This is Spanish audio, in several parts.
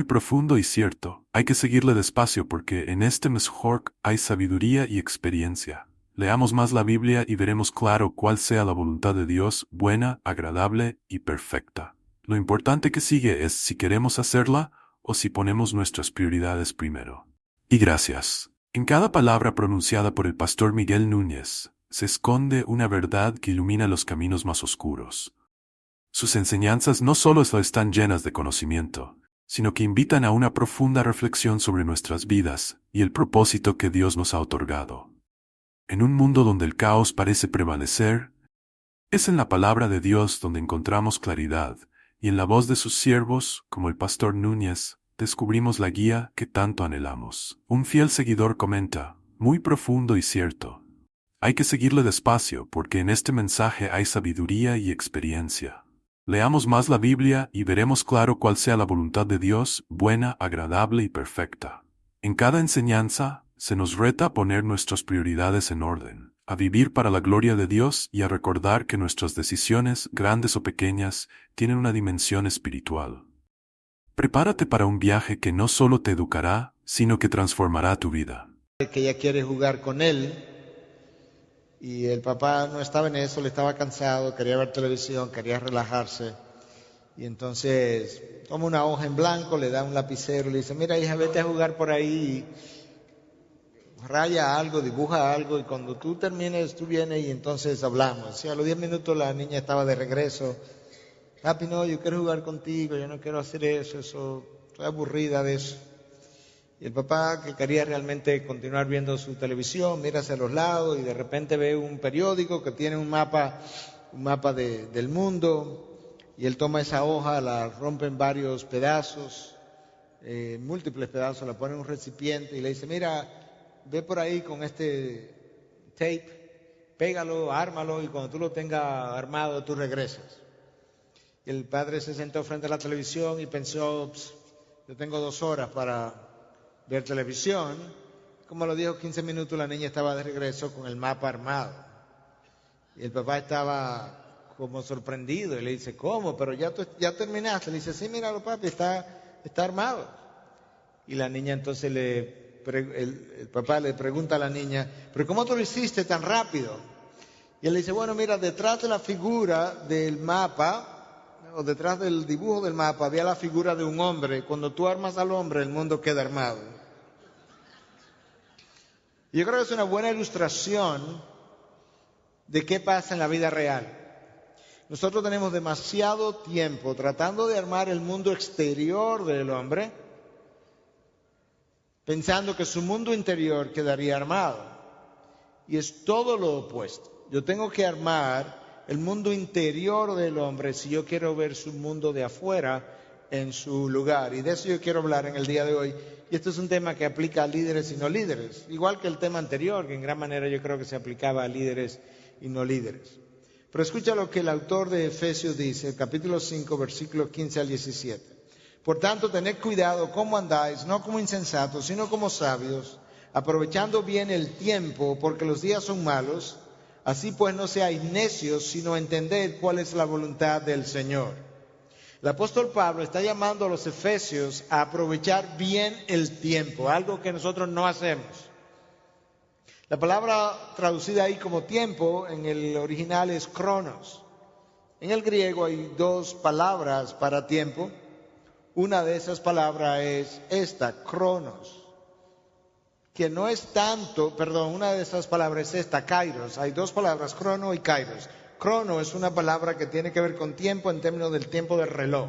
profundo y cierto. Hay que seguirle despacio porque en este Meshork hay sabiduría y experiencia. Leamos más la Biblia y veremos claro cuál sea la voluntad de Dios, buena, agradable y perfecta. Lo importante que sigue es si queremos hacerla o si ponemos nuestras prioridades primero. Y gracias. En cada palabra pronunciada por el pastor Miguel Núñez, se esconde una verdad que ilumina los caminos más oscuros. Sus enseñanzas no solo están llenas de conocimiento, sino que invitan a una profunda reflexión sobre nuestras vidas y el propósito que Dios nos ha otorgado. En un mundo donde el caos parece prevalecer, es en la palabra de Dios donde encontramos claridad, y en la voz de sus siervos, como el pastor Núñez, descubrimos la guía que tanto anhelamos. Un fiel seguidor comenta, muy profundo y cierto. Hay que seguirle despacio porque en este mensaje hay sabiduría y experiencia. Leamos más la Biblia y veremos claro cuál sea la voluntad de Dios, buena, agradable y perfecta. En cada enseñanza, se nos reta a poner nuestras prioridades en orden, a vivir para la gloria de Dios y a recordar que nuestras decisiones, grandes o pequeñas, tienen una dimensión espiritual. Prepárate para un viaje que no solo te educará, sino que transformará tu vida. Que ella quiere jugar con él y el papá no estaba en eso, le estaba cansado, quería ver televisión, quería relajarse y entonces toma una hoja en blanco, le da un lapicero y le dice, mira hija, vete a jugar por ahí, raya algo, dibuja algo y cuando tú termines tú vienes y entonces hablamos. Y a los 10 minutos la niña estaba de regreso. Papi, no, yo quiero jugar contigo, yo no quiero hacer eso, estoy aburrida de eso. Y el papá, que quería realmente continuar viendo su televisión, mira hacia los lados y de repente ve un periódico que tiene un mapa del mundo y él toma esa hoja, la rompe en varios pedazos, múltiples pedazos, la pone en un recipiente y le dice, mira, ve por ahí con este tape, pégalo, ármalo y cuando tú lo tengas armado tú regresas. Y el padre se sentó frente a la televisión y pensó, yo tengo 2 horas para ver televisión. Como lo dijo 15 minutos, la niña estaba de regreso con el mapa armado. Y el papá estaba como sorprendido y le dice, ¿cómo? Pero ya terminaste. Le dice, sí, míralo papi, está armado. Y la niña entonces el papá le pregunta a la niña, ¿pero cómo tú lo hiciste tan rápido? Y él le dice, bueno, mira, detrás de la figura del mapa, o detrás del dibujo del mapa, había la figura de un hombre. Cuando tú armas al hombre, el mundo queda armado. Yo creo que es una buena ilustración de qué pasa en la vida real. Nosotros tenemos demasiado tiempo tratando de armar el mundo exterior del hombre, pensando que su mundo interior quedaría armado. Y es todo lo opuesto. Yo tengo que armar el mundo interior del hombre si yo quiero ver su mundo de afuera en su lugar. Y de eso yo quiero hablar en el día de hoy. Y esto es un tema que aplica a líderes y no líderes. Igual que el tema anterior, que en gran manera yo creo que se aplicaba a líderes y no líderes. Pero escucha lo que el autor de Efesios dice, capítulo 5, versículos 15 al 17. Por tanto, tened cuidado cómo andáis, no como insensatos, sino como sabios, aprovechando bien el tiempo, porque los días son malos. Así pues no seáis necios, sino entended cuál es la voluntad del Señor. El apóstol Pablo está llamando a los efesios a aprovechar bien el tiempo, algo que nosotros no hacemos. La palabra traducida ahí como tiempo en el original es cronos. En el griego hay 2 palabras para tiempo. Una de esas palabras es esta, cronos. Que no es tanto, una de esas palabras es esta, kairos. Hay 2 palabras, crono y kairos. Crono es una palabra que tiene que ver con tiempo en términos del tiempo del reloj.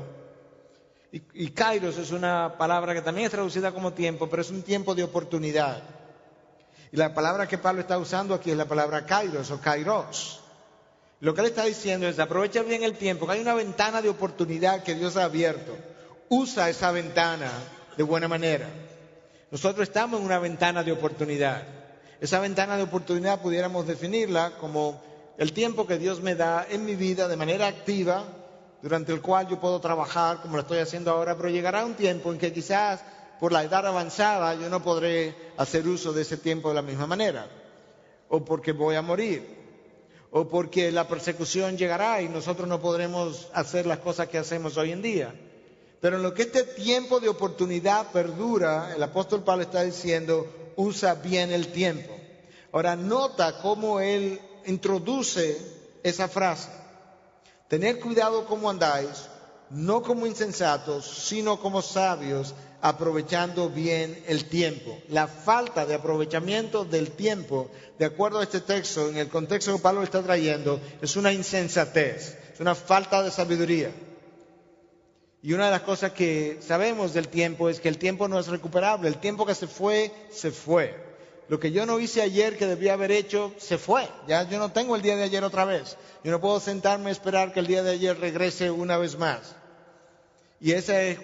Y kairos es una palabra que también es traducida como tiempo, pero es un tiempo de oportunidad. Y la palabra que Pablo está usando aquí es la palabra kairos o kairos. Lo que él está diciendo es, aprovecha bien el tiempo, que hay una ventana de oportunidad que Dios ha abierto. Usa esa ventana de buena manera. Nosotros estamos en una ventana de oportunidad. Esa ventana de oportunidad pudiéramos definirla como el tiempo que Dios me da en mi vida de manera activa, durante el cual yo puedo trabajar como lo estoy haciendo ahora, pero llegará un tiempo en que quizás por la edad avanzada yo no podré hacer uso de ese tiempo de la misma manera, o porque voy a morir, o porque la persecución llegará y nosotros no podremos hacer las cosas que hacemos hoy en día. Pero en lo que este tiempo de oportunidad perdura, el apóstol Pablo está diciendo, usa bien el tiempo. Ahora nota cómo él introduce esa frase. Tened cuidado cómo andáis, no como insensatos, sino como sabios, aprovechando bien el tiempo. La falta de aprovechamiento del tiempo, de acuerdo a este texto, en el contexto que Pablo está trayendo, es una insensatez, es una falta de sabiduría. Y una de las cosas que sabemos del tiempo es que el tiempo no es recuperable. El tiempo que se fue, se fue. Lo que yo no hice ayer que debía haber hecho, se fue. Ya yo no tengo el día de ayer otra vez. Yo no puedo sentarme a esperar que el día de ayer regrese una vez más. Y esa es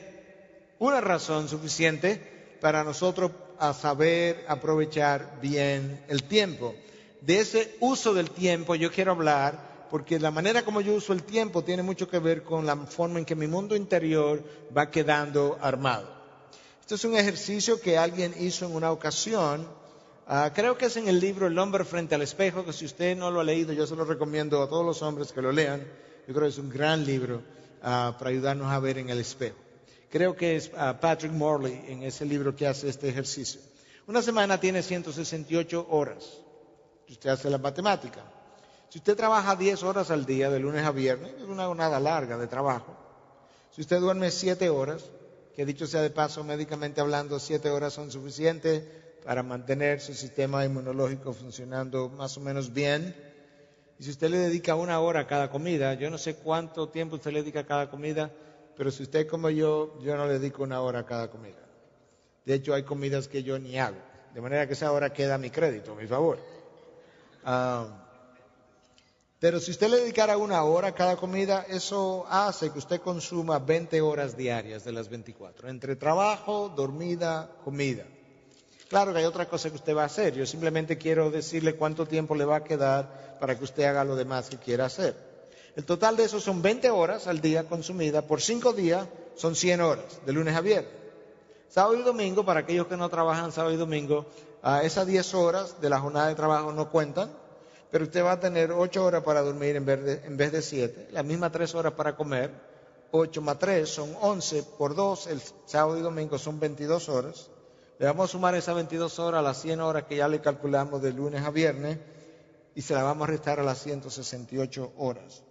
una razón suficiente para nosotros a saber aprovechar bien el tiempo. De ese uso del tiempo yo quiero hablar, porque la manera como yo uso el tiempo tiene mucho que ver con la forma en que mi mundo interior va quedando armado. Esto es un ejercicio que alguien hizo en una ocasión, creo que es en el libro El hombre frente al espejo, que si usted no lo ha leído yo se lo recomiendo a todos los hombres que lo lean. Yo creo que es un gran libro para ayudarnos a ver en el espejo. Creo que es Patrick Morley en ese libro que hace este ejercicio. Una semana tiene 168 horas. Usted hace la matemática. Si usted trabaja 10 horas al día, de lunes a viernes, es una jornada larga de trabajo. Si usted duerme 7 horas, que dicho sea de paso, médicamente hablando, 7 horas son suficientes para mantener su sistema inmunológico funcionando más o menos bien. Y si usted le dedica 1 hora a cada comida, yo no sé cuánto tiempo usted le dedica a cada comida, pero si usted como yo no le dedico 1 hora a cada comida. De hecho, hay comidas que yo ni hago, de manera que esa hora queda a mi crédito, a mi favor. Pero si usted le dedicara 1 hora a cada comida, eso hace que usted consuma 20 horas diarias de las 24, entre trabajo, dormida, comida. Claro que hay otra cosa que usted va a hacer, yo simplemente quiero decirle cuánto tiempo le va a quedar para que usted haga lo demás que quiera hacer. El total de eso son 20 horas al día consumida, por 5 días son 100 horas, de lunes a viernes. Sábado y domingo, para aquellos que no trabajan sábado y domingo, esas 10 horas de la jornada de trabajo no cuentan, pero usted va a tener 8 horas para dormir en vez de 7, las mismas 3 horas para comer, 8 más 3 son 11, por 2 el sábado y domingo son 22 horas. Le vamos a sumar esas 22 horas a las 100 horas que ya le calculamos de lunes a viernes y se la vamos a restar a las 168 horas.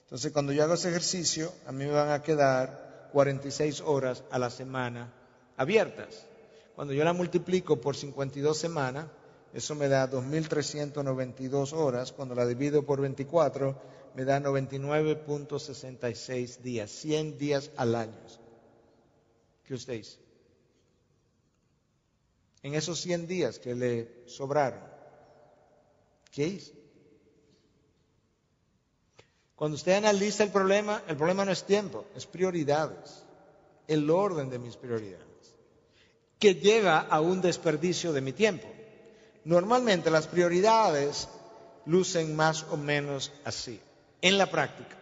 Entonces, cuando yo hago ese ejercicio, a mí me van a quedar 46 horas a la semana abiertas. Cuando yo la multiplico por 52 semanas, eso me da 2.392 horas. Cuando la divido por 24, me da 99.66 días, 100 días al año. ¿Qué usted dice? En esos 100 días que le sobraron, ¿qué hizo? Cuando usted analiza el problema no es tiempo, es prioridades, el orden de mis prioridades, que lleva a un desperdicio de mi tiempo. Normalmente las prioridades lucen más o menos así. En la práctica,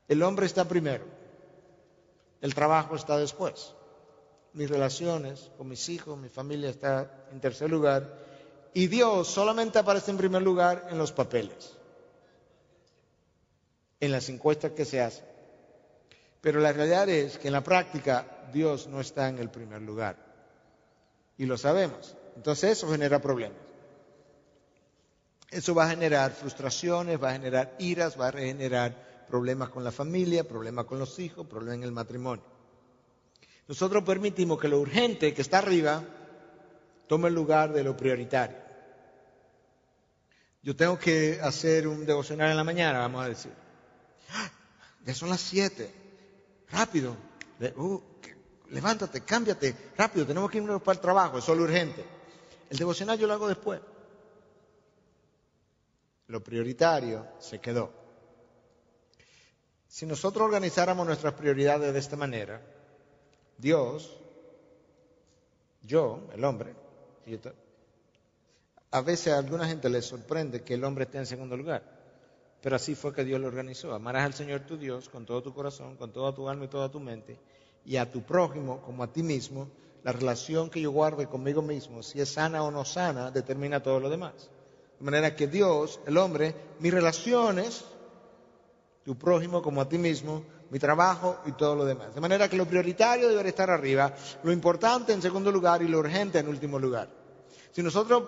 el hombre está primero, el trabajo está después, mis relaciones con mis hijos, mi familia está en tercer lugar, y Dios solamente aparece en primer lugar en los papeles, en las encuestas que se hacen. Pero la realidad es que en la práctica Dios no está en el primer lugar, y lo sabemos. Entonces eso genera problemas. Eso va a generar frustraciones, va a generar iras, va a generar problemas con la familia, problemas con los hijos, problemas en el matrimonio. Nosotros permitimos que lo urgente que está arriba tome el lugar de lo prioritario. Yo tengo que hacer un devocional en la mañana, vamos a decir. Ya son las 7. Rápido. Levántate, cámbiate. Rápido, tenemos que irnos para el trabajo. Eso es lo urgente. El devocional yo lo hago después. Lo prioritario se quedó. Si nosotros organizáramos nuestras prioridades de esta manera, Dios, yo, el hombre, a veces a alguna gente le sorprende que el hombre esté en segundo lugar, pero así fue que Dios lo organizó. Amarás al Señor tu Dios con todo tu corazón, con toda tu alma y toda tu mente, y a tu prójimo como a ti mismo. La relación que yo guarde conmigo mismo, si es sana o no sana, determina todo lo demás. De manera que Dios, el hombre, mis relaciones tu prójimo como a ti mismo, mi trabajo y todo lo demás. De manera que lo prioritario debe estar arriba, lo importante en segundo lugar y lo urgente en último lugar. Si nosotros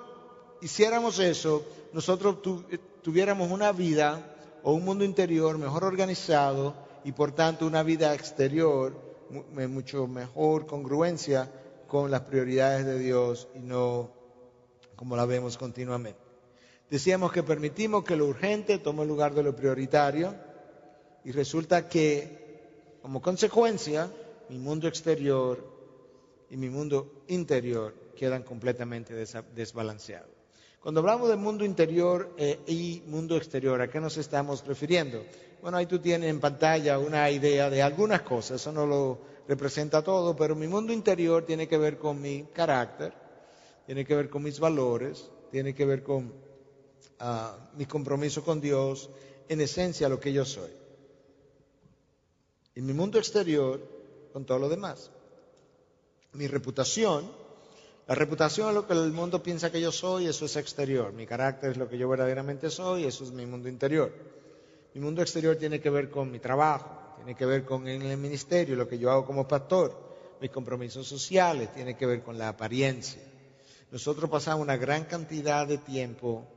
hiciéramos eso, nosotros tuviéramos una vida o un mundo interior mejor organizado y por tanto una vida exterior mucho mejor congruencia con las prioridades de Dios y no como la vemos continuamente. Decíamos que permitimos que lo urgente tome el lugar de lo prioritario y resulta que como consecuencia mi mundo exterior y mi mundo interior quedan completamente desbalanceados. Cuando hablamos de mundo interior y mundo exterior, ¿a qué nos estamos refiriendo? Bueno, ahí tú tienes en pantalla una idea de algunas cosas, eso no lo representa todo, pero mi mundo interior tiene que ver con mi carácter, tiene que ver con mis valores, tiene que ver con mi compromiso con Dios, en esencia lo que yo soy. Y mi mundo exterior con todo lo demás. Mi reputación, la reputación es lo que el mundo piensa que yo soy, eso es exterior. Mi carácter es lo que yo verdaderamente soy, eso es mi mundo interior. Mi mundo exterior tiene que ver con mi trabajo, tiene que ver con el ministerio, lo que yo hago como pastor, mis compromisos sociales, tiene que ver con la apariencia. Nosotros pasamos una gran cantidad de tiempo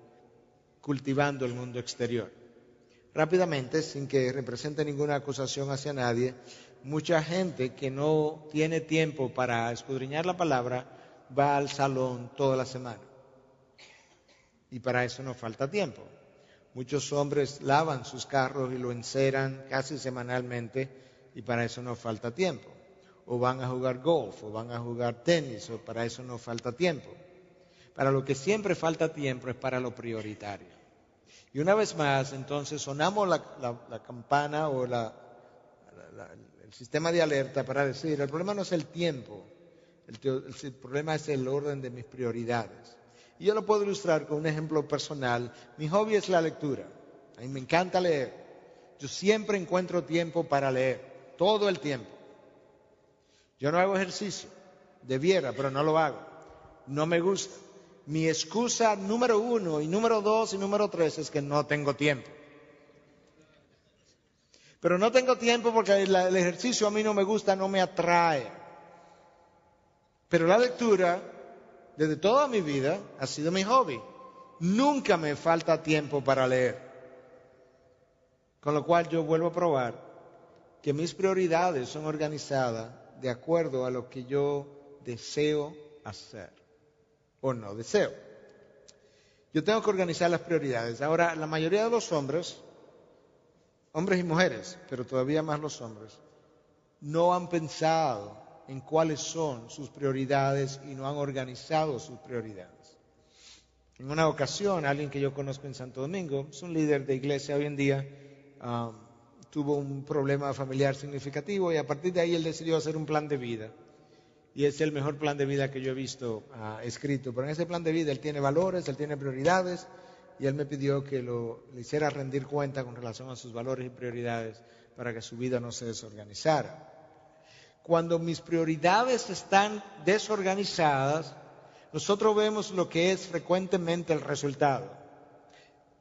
cultivando el mundo exterior. Rápidamente, sin que represente ninguna acusación hacia nadie, mucha gente que no tiene tiempo para escudriñar la palabra va al salón toda la semana. Y para eso nos falta tiempo. Muchos hombres lavan sus carros y lo enceran casi semanalmente y para eso nos falta tiempo. O van a jugar golf, o van a jugar tenis, o para eso nos falta tiempo. Para lo que siempre falta tiempo es para lo prioritario. Y una vez más, entonces sonamos la campana o el sistema de alerta para decir, el problema no es el tiempo, el problema es el orden de mis prioridades. Y yo lo puedo ilustrar con un ejemplo personal. Mi hobby es la lectura. A mí me encanta leer. Yo siempre encuentro tiempo para leer, todo el tiempo. Yo no hago ejercicio, debiera, pero no lo hago. No me gusta. Mi excusa número 1 y número 2 y número 3 es que no tengo tiempo. Pero no tengo tiempo porque el ejercicio a mí no me gusta, no me atrae. Pero la lectura, desde toda mi vida, ha sido mi hobby. Nunca me falta tiempo para leer. Con lo cual yo vuelvo a probar que mis prioridades son organizadas de acuerdo a lo que yo deseo hacer o no deseo. Yo tengo que organizar las prioridades. Ahora, la mayoría de los hombres y mujeres, pero todavía más los hombres, no han pensado en cuáles son sus prioridades y no han organizado sus prioridades. En una ocasión, alguien que yo conozco en Santo Domingo, es un líder de iglesia hoy en día, tuvo un problema familiar significativo y a partir de ahí él decidió hacer un plan de vida. Y es el mejor plan de vida que yo he visto escrito. Pero en ese plan de vida él tiene valores, él tiene prioridades y él me pidió que le hiciera rendir cuenta con relación a sus valores y prioridades para que su vida no se desorganizara. Cuando mis prioridades están desorganizadas, nosotros vemos lo que es frecuentemente el resultado.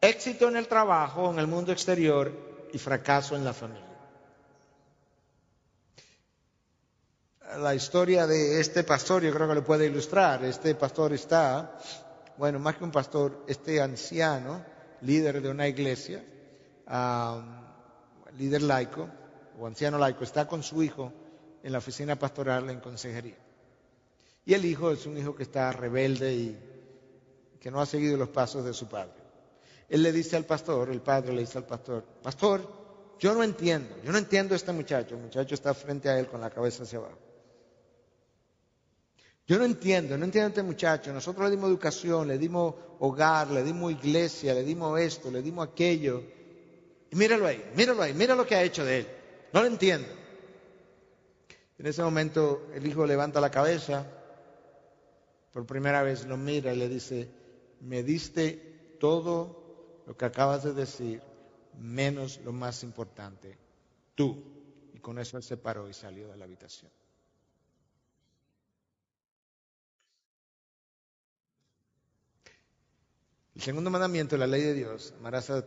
Éxito en el trabajo, en el mundo exterior y fracaso en la familia. La historia de este pastor yo creo que lo puede ilustrar. Este pastor está, bueno, más que un pastor, este anciano, líder de una iglesia, líder laico o anciano laico, está con su hijo en la oficina pastoral en consejería. Y el hijo es un hijo que está rebelde y que no ha seguido los pasos de su padre. Él le dice al pastor, el padre le dice al pastor, pastor, yo no entiendo a este muchacho. El muchacho está frente a él con la cabeza hacia abajo. Yo no entiendo a este muchacho. Nosotros le dimos educación, le dimos hogar, le dimos iglesia, le dimos esto, le dimos aquello. Y míralo ahí, mira lo que ha hecho de él. No lo entiendo. En ese momento el hijo levanta la cabeza, por primera vez lo mira y le dice, me diste todo lo que acabas de decir, menos lo más importante, tú. Y con eso él se paró y salió de la habitación. El segundo mandamiento de la ley de Dios, amarás a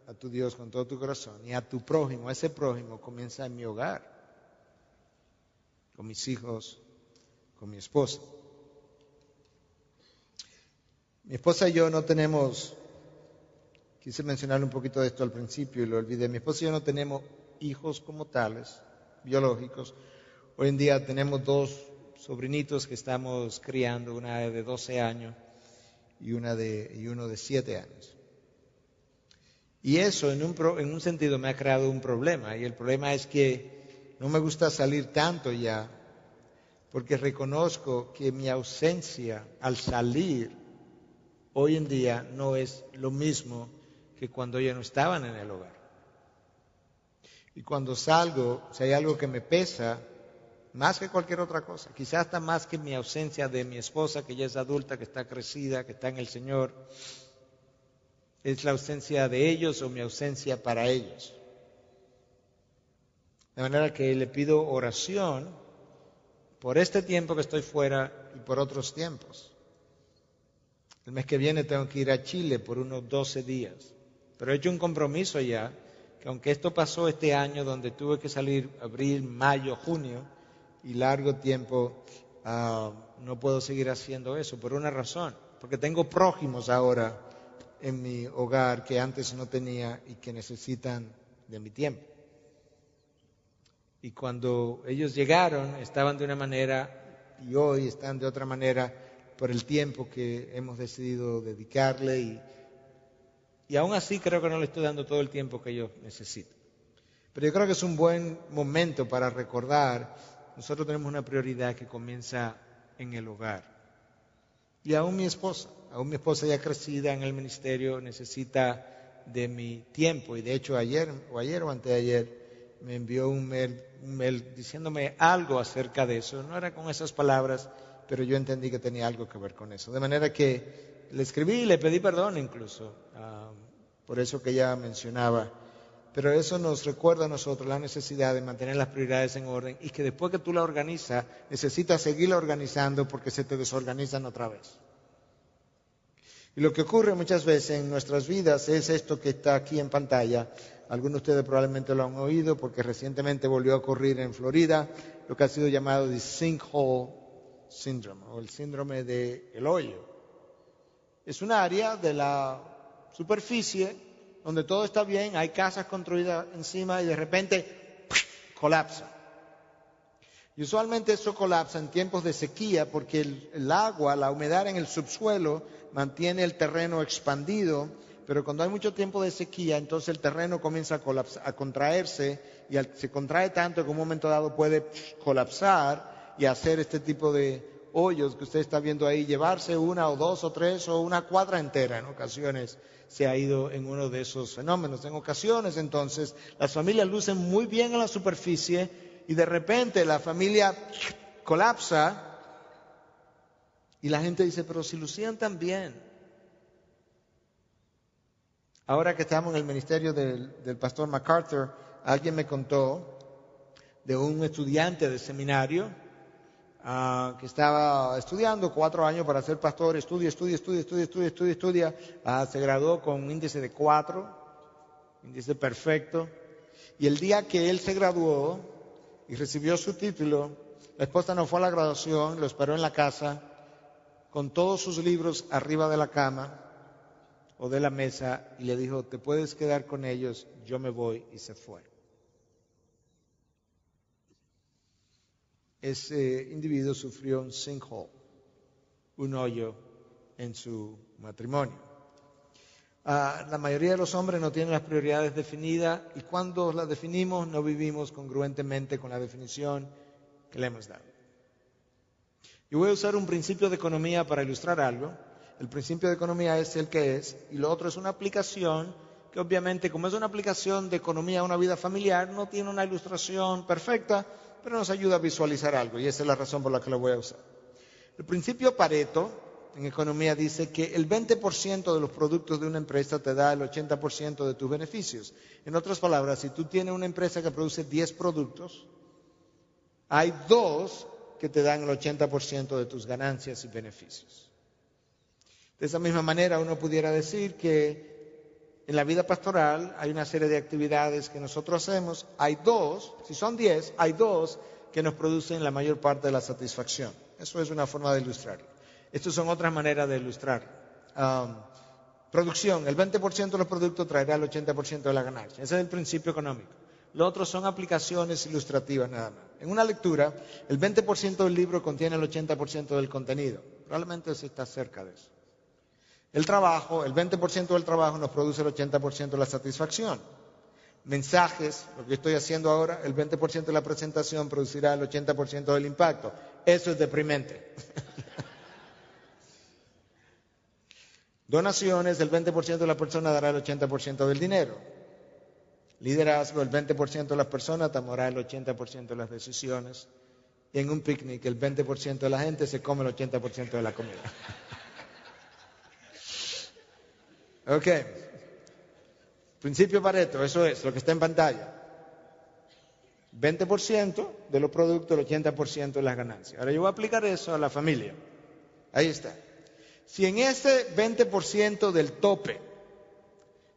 a tu Dios con todo tu corazón y a tu prójimo, a ese prójimo comienza en mi hogar, con mis hijos, con mi esposa. Mi esposa y yo no tenemos, quise mencionarle un poquito de esto al principio y lo olvidé, mi esposa y yo no tenemos hijos como tales, biológicos. Hoy en día tenemos 2 sobrinitos que estamos criando, una de 12 años y uno de 7 años. Y eso en un sentido me ha creado un problema, y el problema es que no me gusta salir tanto ya, porque reconozco que mi ausencia al salir hoy en día no es lo mismo que cuando ellos no estaban en el hogar. Y cuando salgo, si hay algo que me pesa, más que cualquier otra cosa, quizás hasta más que mi ausencia de mi esposa, que ya es adulta, que está crecida, que está en el Señor, es la ausencia de ellos o mi ausencia para ellos. De manera que le pido oración por este tiempo que estoy fuera y por otros tiempos. El mes que viene tengo que ir a Chile por unos 12 días, pero he hecho un compromiso ya, que aunque esto pasó este año donde tuve que salir abril, mayo, junio y largo tiempo, no puedo seguir haciendo eso por una razón, porque tengo prójimos ahora en mi hogar que antes no tenía y que necesitan de mi tiempo. Y cuando ellos llegaron estaban de una manera y hoy están de otra manera por el tiempo que hemos decidido dedicarle y aún así creo que no le estoy dando todo el tiempo que ellos necesitan. Pero yo creo que es un buen momento para recordar, nosotros tenemos una prioridad que comienza en el hogar. Y aún mi esposa ya crecida en el ministerio necesita de mi tiempo. Y de hecho ayer o anteayer me envió un mail diciéndome algo acerca de eso. No era con esas palabras, pero yo entendí que tenía algo que ver con eso. De manera que le escribí y le pedí perdón incluso por eso que ella mencionaba. Pero eso nos recuerda a nosotros la necesidad de mantener las prioridades en orden y que después que tú la organizas, necesitas seguirla organizando porque se te desorganizan otra vez. Y lo que ocurre muchas veces en nuestras vidas es esto que está aquí en pantalla. Algunos de ustedes probablemente lo han oído porque recientemente volvió a ocurrir en Florida, lo que ha sido llamado the sinkhole syndrome o el síndrome del hoyo. Es un área de la superficie donde todo está bien, hay casas construidas encima y de repente colapsa. Y usualmente eso colapsa en tiempos de sequía porque el agua, la humedad en el subsuelo mantiene el terreno expandido, pero cuando hay mucho tiempo de sequía, entonces el terreno comienza a contraerse y se contrae tanto que en un momento dado puede colapsar y hacer este tipo de hoyos que usted está viendo ahí, llevarse 1 o 2 o 3 o una cuadra entera en ocasiones. Se ha ido en uno de esos fenómenos. En ocasiones, entonces, las familias lucen muy bien en la superficie y de repente la familia colapsa y la gente dice, pero si lucían tan bien. Ahora que estamos en el ministerio del pastor MacArthur, alguien me contó de un estudiante de seminario que estaba estudiando 4 años para ser pastor, estudia, se graduó con un índice de 4, índice perfecto, y el día que él se graduó y recibió su título, la esposa no fue a la graduación, lo esperó en la casa, con todos sus libros arriba de la cama o de la mesa, y le dijo, te puedes quedar con ellos, yo me voy, y se fue. Ese individuo sufrió un sinkhole, un hoyo en su matrimonio. La mayoría de los hombres no tienen las prioridades definidas y cuando las definimos no vivimos congruentemente con la definición que le hemos dado. Yo voy a usar un principio de economía para ilustrar algo. El principio de economía es el que es y lo otro es una aplicación que obviamente como es una aplicación de economía a una vida familiar no tiene una ilustración perfecta, pero nos ayuda a visualizar algo y esa es la razón por la que lo voy a usar. El principio Pareto en economía dice que el 20% de los productos de una empresa te da el 80% de tus beneficios. En otras palabras, si tú tienes una empresa que produce 10 productos, hay 2 que te dan el 80% de tus ganancias y beneficios. De esa misma manera uno pudiera decir que En la vida pastoral hay una serie de actividades que nosotros hacemos. Hay 2, si son 10, hay 2 que nos producen la mayor parte de la satisfacción. Eso es una forma de ilustrar. Estas son otras maneras de ilustrar. Producción, el 20% de los productos traerá el 80% de la ganancia. Ese es el principio económico. Lo otro son aplicaciones ilustrativas nada más. En una lectura, el 20% del libro contiene el 80% del contenido. Probablemente se está cerca de eso. El trabajo, el 20% del trabajo nos produce el 80% de la satisfacción. Mensajes, lo que estoy haciendo ahora, el 20% de la presentación producirá el 80% del impacto. Eso es deprimente. Donaciones, el 20% de la persona dará el 80% del dinero. Liderazgo, el 20% de las personas tomará el 80% de las decisiones. Y en un picnic, el 20% de la gente se come el 80% de la comida. Ok. Principio Pareto, eso es lo que está en pantalla. 20% de los productos, el 80% de las ganancias. Ahora yo voy a aplicar eso a la familia. Ahí está. Si en ese 20% del tope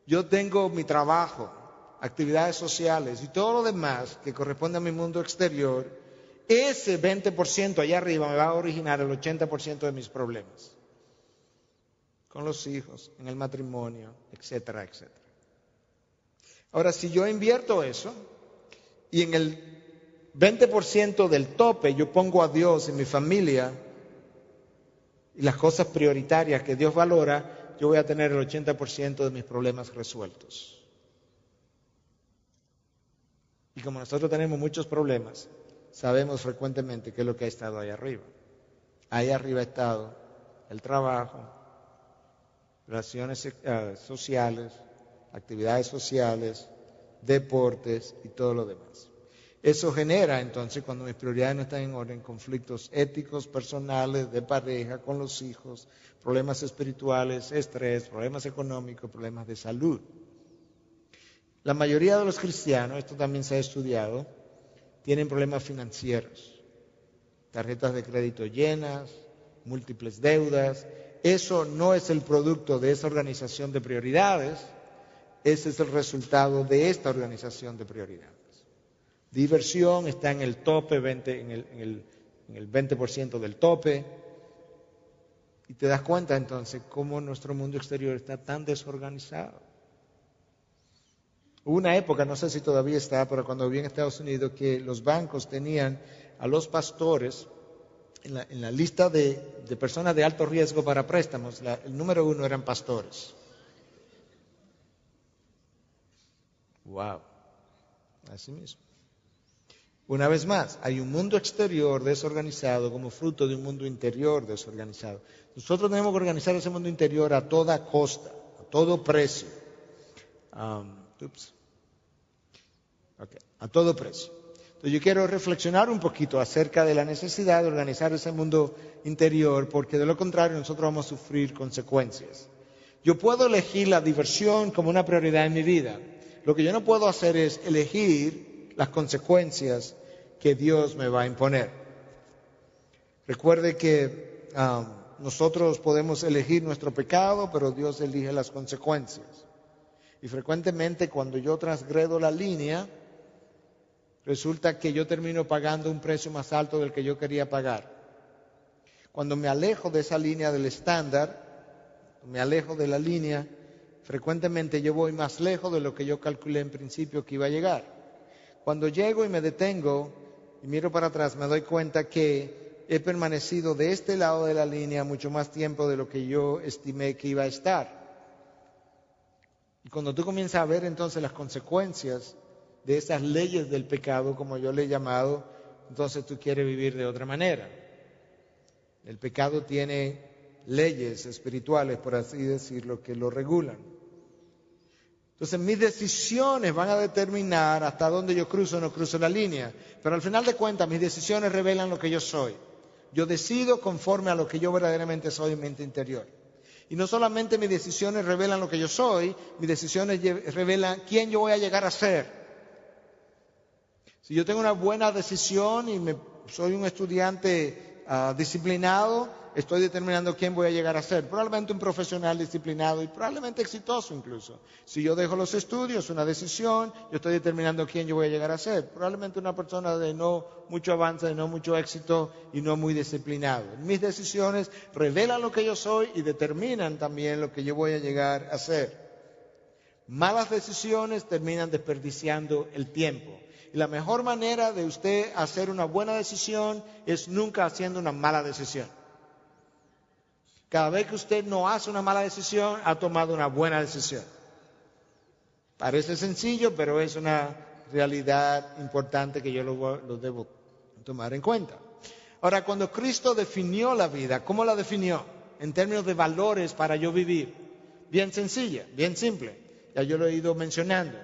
yo tengo mi trabajo, actividades sociales y todo lo demás que corresponde a mi mundo exterior, ese 20% allá arriba me va a originar el 80% de mis problemas. Con los hijos, en el matrimonio, etcétera, etcétera. Ahora, si yo invierto eso y en el 20% del tope yo pongo a Dios en mi familia y las cosas prioritarias que Dios valora, yo voy a tener el 80% de mis problemas resueltos. Y como nosotros tenemos muchos problemas, sabemos frecuentemente qué es lo que ha estado ahí arriba. Ahí arriba ha estado el trabajo, relaciones sociales, actividades sociales, deportes y todo lo demás. Eso genera entonces, cuando mis prioridades no están en orden, conflictos éticos, personales, de pareja, con los hijos, problemas espirituales, estrés, problemas económicos, problemas de salud. La mayoría de los cristianos, esto también se ha estudiado, tienen problemas financieros, tarjetas de crédito llenas, múltiples deudas. Eso no es el producto de esa organización de prioridades, ese es el resultado de esta organización de prioridades. Diversión está en el tope, en el 20% del tope, y te das cuenta entonces cómo nuestro mundo exterior está tan desorganizado. Hubo una época, no sé si todavía está, pero cuando viví en Estados Unidos, que los bancos tenían a los pastores en la lista de personas de alto riesgo para préstamos. El número 1 eran pastores. Wow, así mismo. Una vez más, hay un mundo exterior desorganizado como fruto de un mundo interior desorganizado. Nosotros tenemos que organizar ese mundo interior a toda costa, a todo precio. A todo precio. Entonces yo quiero reflexionar un poquito acerca de la necesidad de organizar ese mundo interior, porque de lo contrario nosotros vamos a sufrir consecuencias. Yo puedo elegir la diversión como una prioridad en mi vida. Lo que yo no puedo hacer es elegir las consecuencias que Dios me va a imponer. Recuerde que nosotros podemos elegir nuestro pecado, pero Dios elige las consecuencias. Y frecuentemente cuando yo transgredo la línea, resulta que yo termino pagando un precio más alto del que yo quería pagar. Cuando me alejo de esa línea del estándar, me alejo de la línea, frecuentemente yo voy más lejos de lo que yo calculé en principio que iba a llegar. Cuando llego y me detengo y miro para atrás, me doy cuenta que he permanecido de este lado de la línea mucho más tiempo de lo que yo estimé que iba a estar. Y cuando tú comienzas a ver entonces las consecuencias de esas leyes del pecado, como yo le he llamado, entonces tú quieres vivir de otra manera. El pecado tiene leyes espirituales, por así decirlo, que lo regulan. Entonces mis decisiones van a determinar hasta dónde yo cruzo o no cruzo la línea. Pero al final de cuentas mis decisiones revelan lo que yo soy. Yo decido conforme a lo que yo verdaderamente soy en mi mente interior. Y no solamente mis decisiones revelan lo que yo soy, mis decisiones revelan quién yo voy a llegar a ser. Si yo tengo una buena decisión y soy un estudiante disciplinado, estoy determinando quién voy a llegar a ser. Probablemente un profesional disciplinado y probablemente exitoso incluso. Si yo dejo los estudios, una decisión, yo estoy determinando quién yo voy a llegar a ser. Probablemente una persona de no mucho avance, de no mucho éxito y no muy disciplinado. Mis decisiones revelan lo que yo soy y determinan también lo que yo voy a llegar a ser. Malas decisiones terminan desperdiciando el tiempo. Y la mejor manera de usted hacer una buena decisión es nunca haciendo una mala decisión. Cada vez que usted no hace una mala decisión, ha tomado una buena decisión. Parece sencillo, pero es una realidad importante que yo lo debo tomar en cuenta. Ahora, cuando Cristo definió la vida, ¿cómo la definió? En términos de valores para yo vivir. Bien sencilla, bien simple. Ya yo lo he ido mencionando.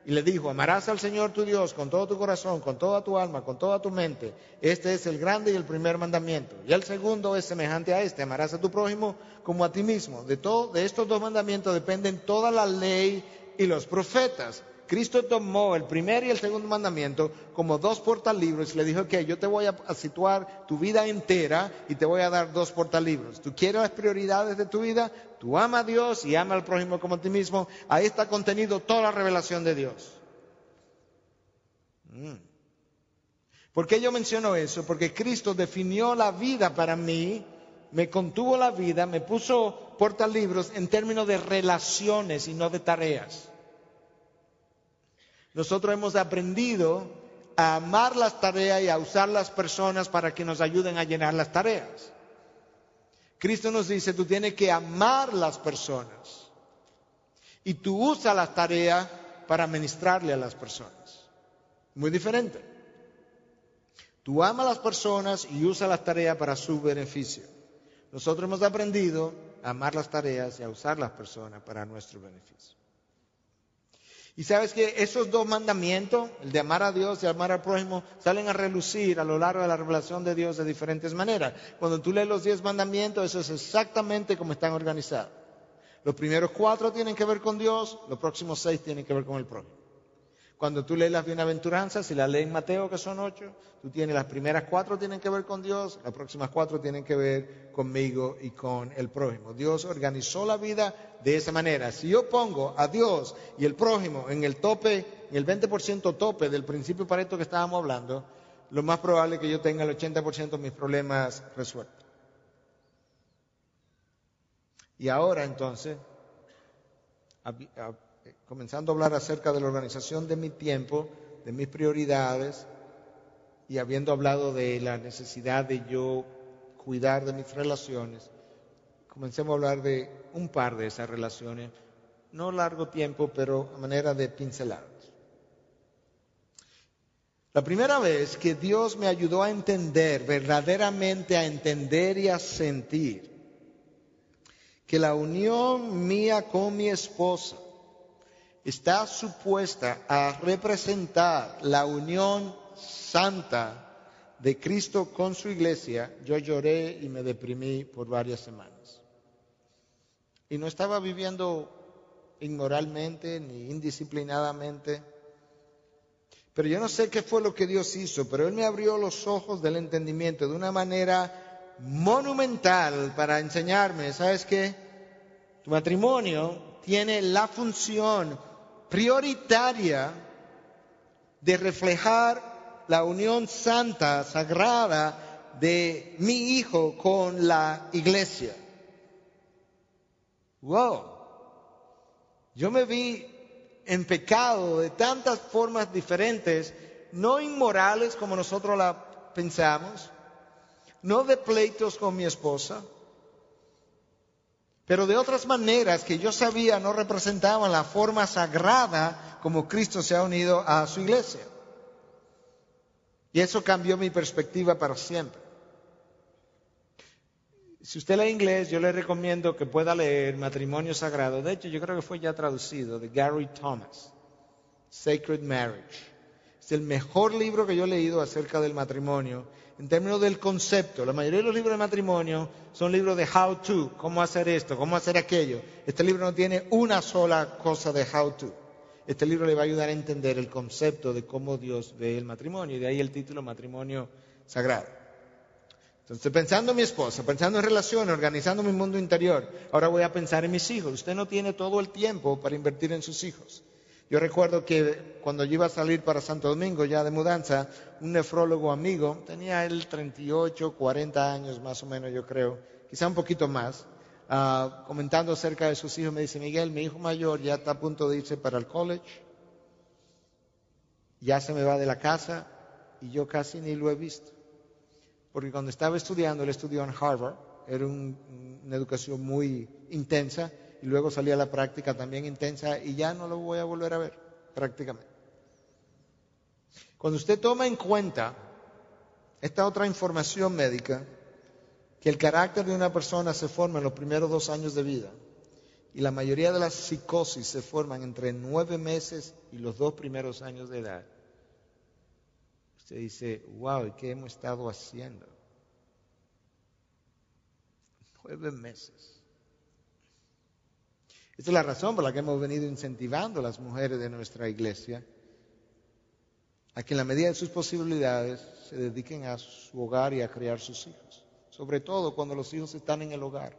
Y le dijo, amarás al Señor tu Dios con todo tu corazón, con toda tu alma, con toda tu mente. Este es el grande y el primer mandamiento. Y el segundo es semejante a este, amarás a tu prójimo como a ti mismo. De estos dos mandamientos dependen toda la ley y los profetas. Cristo tomó el primer y el segundo mandamiento como dos portalibros y le dijo, ok, yo te voy a situar tu vida entera y te voy a dar dos portalibros. ¿Tú quieres las prioridades de tu vida? Tú ama a Dios y ama al prójimo como a ti mismo. Ahí está contenido toda la revelación de Dios. ¿Por qué yo menciono eso? Porque Cristo definió la vida para mí, me contuvo la vida, me puso portalibros en términos de relaciones y no de tareas. Nosotros hemos aprendido a amar las tareas y a usar las personas para que nos ayuden a llenar las tareas. Cristo nos dice, tú tienes que amar las personas y tú usas las tareas para ministrarle a las personas. Muy diferente. Tú amas a las personas y usas las tareas para su beneficio. Nosotros hemos aprendido a amar las tareas y a usar las personas para nuestro beneficio. Y sabes que esos dos mandamientos, el de amar a Dios y amar al prójimo, salen a relucir a lo largo de la revelación de Dios de diferentes maneras. Cuando tú lees los 10 mandamientos, eso es exactamente como están organizados. Los primeros 4 tienen que ver con Dios, los próximos 6 tienen que ver con el prójimo. Cuando tú lees las bienaventuranzas, si las lees en Mateo, que son 8, tú tienes las primeras 4 tienen que ver con Dios, las próximas 4 tienen que ver conmigo y con el prójimo. Dios organizó la vida de esa manera. Si yo pongo a Dios y el prójimo en el tope, en el 20% tope del principio Pareto que estábamos hablando, lo más probable es que yo tenga el 80% de mis problemas resueltos. Y ahora entonces, comenzando a hablar acerca de la organización de mi tiempo, de mis prioridades, y habiendo hablado de la necesidad de yo cuidar de mis relaciones, comencemos a hablar de un par de esas relaciones, no largo tiempo, pero a manera de pinceladas. La primera vez que Dios me ayudó a entender, verdaderamente a entender y a sentir, que la unión mía con mi esposa está supuesta a representar la unión santa de Cristo con su iglesia, yo lloré y me deprimí por varias semanas. Y no estaba viviendo inmoralmente ni indisciplinadamente, pero yo no sé qué fue lo que Dios hizo, pero Él me abrió los ojos del entendimiento de una manera monumental para enseñarme, ¿sabes qué? Tu matrimonio tiene la función prioritaria de reflejar la unión santa, sagrada de mi hijo con la iglesia. ¡Wow! Yo me vi en pecado de tantas formas diferentes, no inmorales como nosotros la pensamos, no de pleitos con mi esposa, pero de otras maneras que yo sabía no representaban la forma sagrada como Cristo se ha unido a su iglesia. Y eso cambió mi perspectiva para siempre. Si usted lee inglés, yo le recomiendo que pueda leer Matrimonio Sagrado. De hecho, yo creo que fue ya traducido, de Gary Thomas, Sacred Marriage. Es el mejor libro que yo he leído acerca del matrimonio, en términos del concepto. La mayoría de los libros de matrimonio son libros de how to, cómo hacer esto, cómo hacer aquello. Este libro no tiene una sola cosa de how to. Este libro le va a ayudar a entender el concepto de cómo Dios ve el matrimonio, y de ahí el título Matrimonio Sagrado. Entonces, pensando en mi esposa, pensando en relaciones, organizando mi mundo interior, ahora voy a pensar en mis hijos. Usted no tiene todo el tiempo para invertir en sus hijos. Yo recuerdo que cuando yo iba a salir para Santo Domingo, ya de mudanza, un nefrólogo amigo, tenía él 38, 40 años más o menos, yo creo, quizá un poquito más, comentando acerca de sus hijos, me dice: Miguel, mi hijo mayor ya está a punto de irse para el college, ya se me va de la casa y yo casi ni lo he visto. Porque cuando estaba estudiando, él estudió en Harvard, era una educación muy intensa, y luego salía a la práctica también intensa, y ya no lo voy a volver a ver, prácticamente. Cuando usted toma en cuenta esta otra información médica, que el carácter de una persona se forma en los primeros 2 años de vida, y la mayoría de las psicosis se forman entre 9 meses y los 2 primeros años de edad, usted dice: wow, ¿qué hemos estado haciendo? 9 meses. Esta es la razón por la que hemos venido incentivando a las mujeres de nuestra iglesia a que en la medida de sus posibilidades se dediquen a su hogar y a criar sus hijos. Sobre todo cuando los hijos están en el hogar.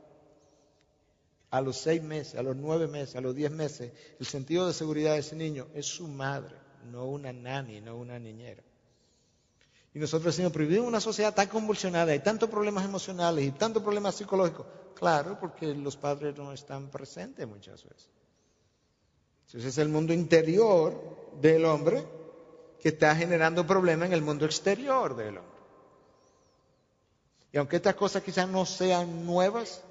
A los 6 meses, a los 9 meses, a los 10 meses, el sentido de seguridad de ese niño es su madre, no una nani, no una niñera. Y nosotros decimos: pero vivimos en una sociedad tan convulsionada, hay tantos problemas emocionales y tantos problemas psicológicos. Claro, porque los padres no están presentes muchas veces. Entonces es el mundo interior del hombre que está generando problemas en el mundo exterior del hombre. Y aunque estas cosas quizás no sean nuevas,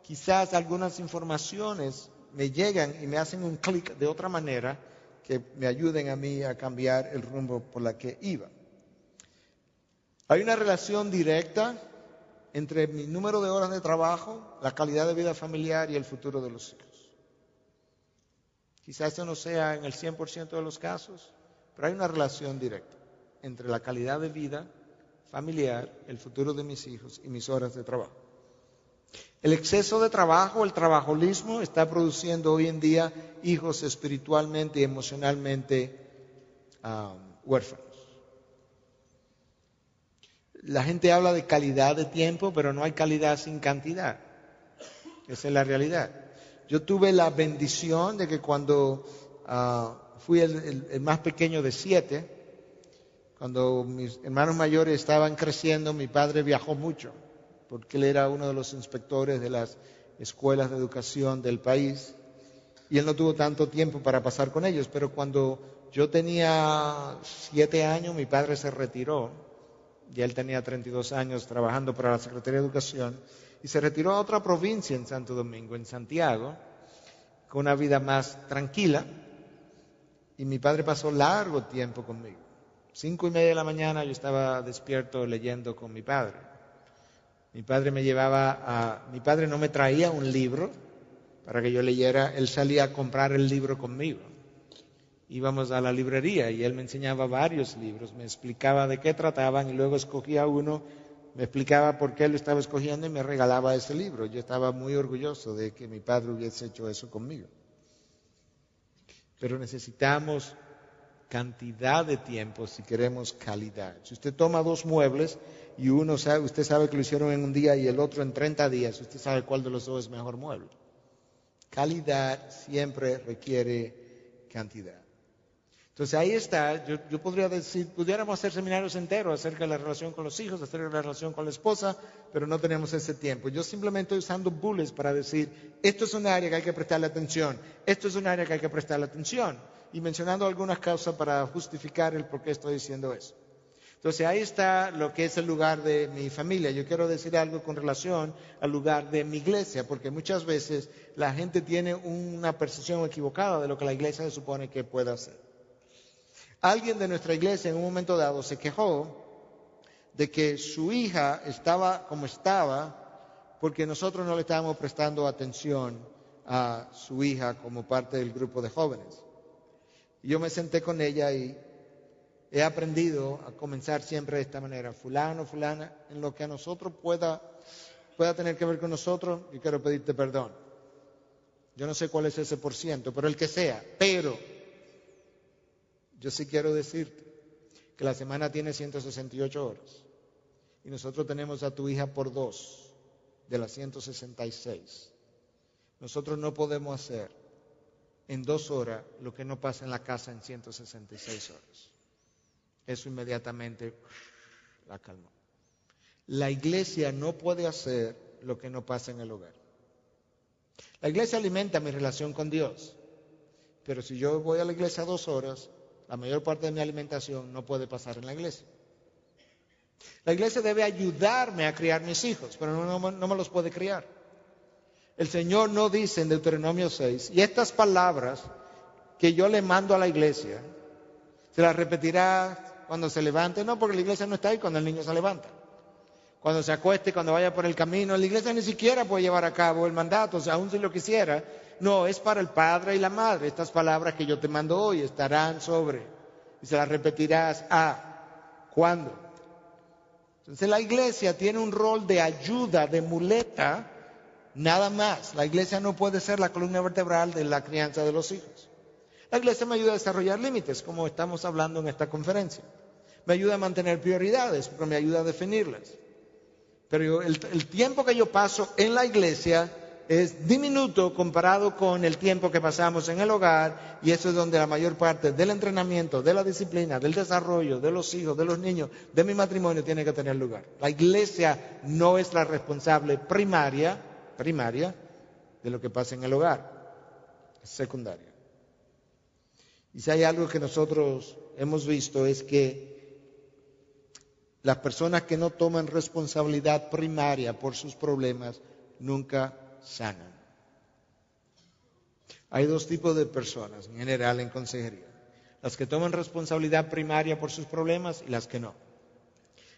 quizás algunas informaciones me llegan y me hacen un clic de otra manera que me ayuden a mí a cambiar el rumbo por la que iba. Hay una relación directa entre mi número de horas de trabajo, la calidad de vida familiar y el futuro de los hijos. Quizás esto no sea en el 100% de los casos, pero hay una relación directa entre la calidad de vida familiar, el futuro de mis hijos y mis horas de trabajo. El exceso de trabajo, el trabajolismo, está produciendo hoy en día hijos espiritualmente y emocionalmente huérfanos. La gente habla de calidad de tiempo, pero no hay calidad sin cantidad. Esa es la realidad. Yo tuve la bendición de que cuando fui el más pequeño de 7, cuando mis hermanos mayores estaban creciendo, mi padre viajó mucho, porque él era uno de los inspectores de las escuelas de educación del país, y él no tuvo tanto tiempo para pasar con ellos. Pero cuando yo tenía 7 años, mi padre se retiró. Ya él tenía 32 años trabajando para la Secretaría de Educación y se retiró a otra provincia en Santo Domingo, en Santiago, con una vida más tranquila. Y mi padre pasó largo tiempo conmigo. 5:30 de la mañana yo estaba despierto leyendo con mi padre. Mi padre mi padre no me traía un libro para que yo leyera, él salía a comprar el libro conmigo. Íbamos a la librería y él me enseñaba varios libros, me explicaba de qué trataban y luego escogía uno, me explicaba por qué lo estaba escogiendo y me regalaba ese libro. Yo estaba muy orgulloso de que mi padre hubiese hecho eso conmigo. Pero necesitamos cantidad de tiempo si queremos calidad. Si usted toma 2 muebles y usted sabe que lo hicieron en un día y el otro en 30 días, usted sabe cuál de los dos es mejor mueble. Calidad siempre requiere cantidad. Entonces ahí está, yo podría decir, pudiéramos hacer seminarios enteros acerca de la relación con los hijos, acerca de la relación con la esposa, pero no tenemos ese tiempo. Yo simplemente estoy usando bullets para decir: esto es un área que hay que prestarle atención, esto es un área que hay que prestarle atención, y mencionando algunas causas para justificar el por qué estoy diciendo eso. Entonces ahí está lo que es el lugar de mi familia. Yo quiero decir algo con relación al lugar de mi iglesia, porque muchas veces la gente tiene una percepción equivocada de lo que la iglesia se supone que puede hacer. Alguien de nuestra iglesia en un momento dado se quejó de que su hija estaba como estaba porque nosotros no le estábamos prestando atención a su hija como parte del grupo de jóvenes. Y yo me senté con ella y he aprendido a comenzar siempre de esta manera: fulano, fulana, en lo que a nosotros pueda tener que ver con nosotros, yo quiero pedirte perdón. Yo no sé cuál es ese %, pero el que sea, pero yo sí quiero decirte que la semana tiene 168 horas y nosotros tenemos a tu hija por 2 de las 166. Nosotros no podemos hacer en 2 horas lo que no pasa en la casa en 166 horas. Eso inmediatamente la calmó. La iglesia no puede hacer lo que no pasa en el hogar. La iglesia alimenta mi relación con Dios, pero si yo voy a la iglesia 2 horas, la mayor parte de mi alimentación no puede pasar en la iglesia. La iglesia debe ayudarme a criar mis hijos, pero no me los puede criar. El Señor no dice en Deuteronomio 6, y estas palabras que yo le mando a la iglesia, se las repetirá cuando se levante. No, porque la iglesia no está ahí cuando el niño se levanta. Cuando se acueste, cuando vaya por el camino, la iglesia ni siquiera puede llevar a cabo el mandato, o sea, aún si lo quisiera. No, es para el padre y la madre. Estas palabras que yo te mando hoy estarán sobre, y se las repetirás ¿cuándo? Entonces la iglesia tiene un rol de ayuda, de muleta, nada más. La iglesia no puede ser la columna vertebral de la crianza de los hijos. La iglesia me ayuda a desarrollar límites, como estamos hablando en esta conferencia. Me ayuda a mantener prioridades, porque me ayuda a definirlas. Pero el tiempo que yo paso en la iglesia es diminuto comparado con el tiempo que pasamos en el hogar, y eso es donde la mayor parte del entrenamiento, de la disciplina, del desarrollo, de los hijos, de los niños, de mi matrimonio tiene que tener lugar. La iglesia no es la responsable primaria de lo que pasa en el hogar, es secundaria. Y si hay algo que nosotros hemos visto es que las personas que no toman responsabilidad primaria por sus problemas nunca sanan. Hay 2 tipos de personas en general en consejería: las que toman responsabilidad primaria por sus problemas y las que no.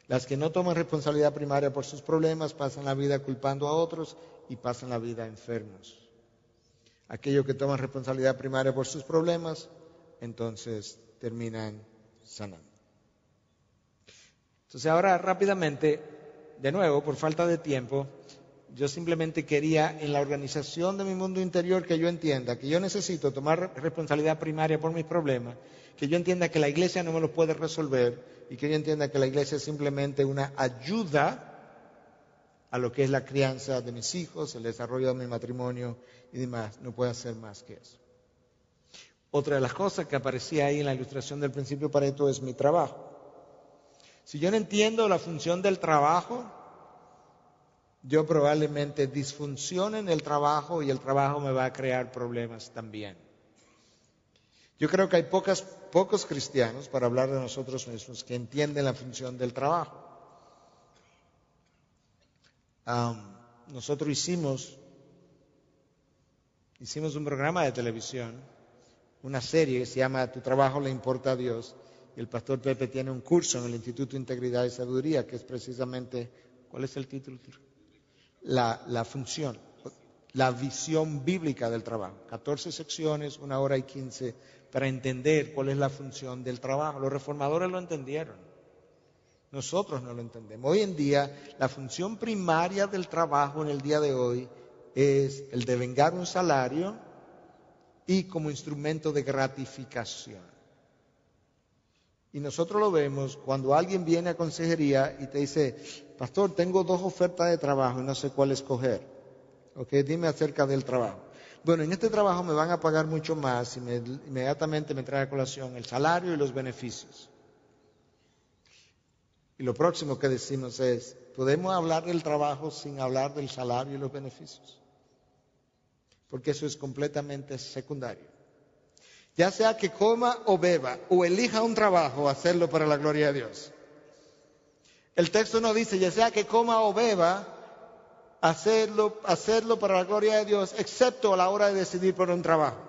Las que no toman responsabilidad primaria por sus problemas pasan la vida culpando a otros y pasan la vida enfermos. Aquellos que toman responsabilidad primaria por sus problemas, entonces terminan sanando. Entonces ahora rápidamente, de nuevo, por falta de tiempo, yo simplemente quería, en la organización de mi mundo interior, que yo entienda que yo necesito tomar responsabilidad primaria por mis problemas, que yo entienda que la iglesia no me los puede resolver, y que yo entienda que la iglesia es simplemente una ayuda a lo que es la crianza de mis hijos, el desarrollo de mi matrimonio y demás. No puede hacer más que eso. Otra de las cosas que aparecía ahí en la ilustración del principio Pareto es mi trabajo. Si yo no entiendo la función del trabajo, yo probablemente disfuncione en el trabajo y el trabajo me va a crear problemas también. Yo creo que hay pocos cristianos, para hablar de nosotros mismos, que entienden la función del trabajo. Nosotros hicimos un programa de televisión, una serie que se llama Tu trabajo le importa a Dios. Y el pastor Pepe tiene un curso en el Instituto de Integridad y Sabiduría, que es precisamente, ¿cuál es el título? La función, la visión bíblica del trabajo. 14 secciones, 1 hora y 15, para entender cuál es la función del trabajo. Los reformadores lo entendieron. Nosotros no lo entendemos. Hoy en día, la función primaria del trabajo en el día de hoy es el de vengar un salario y como instrumento de gratificación. Y nosotros lo vemos cuando alguien viene a consejería y te dice: pastor, tengo 2 ofertas de trabajo y no sé cuál escoger. Ok, dime acerca del trabajo. Bueno, en este trabajo me van a pagar mucho más y inmediatamente me trae a colación el salario y los beneficios. Y lo próximo que decimos es: ¿podemos hablar del trabajo sin hablar del salario y los beneficios? Porque eso es completamente secundario. Ya sea que coma o beba o elija un trabajo, hacerlo para la gloria de Dios. El texto no dice, ya sea que coma o beba, hacerlo para la gloria de Dios, excepto a la hora de decidir por un trabajo.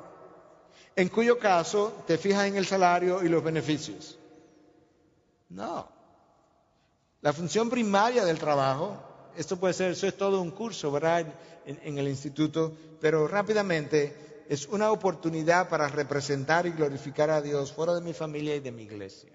En cuyo caso te fijas en el salario y los beneficios. No. La función primaria del trabajo, eso es todo un curso, ¿verdad? En el instituto, pero rápidamente es una oportunidad para representar y glorificar a Dios fuera de mi familia y de mi iglesia.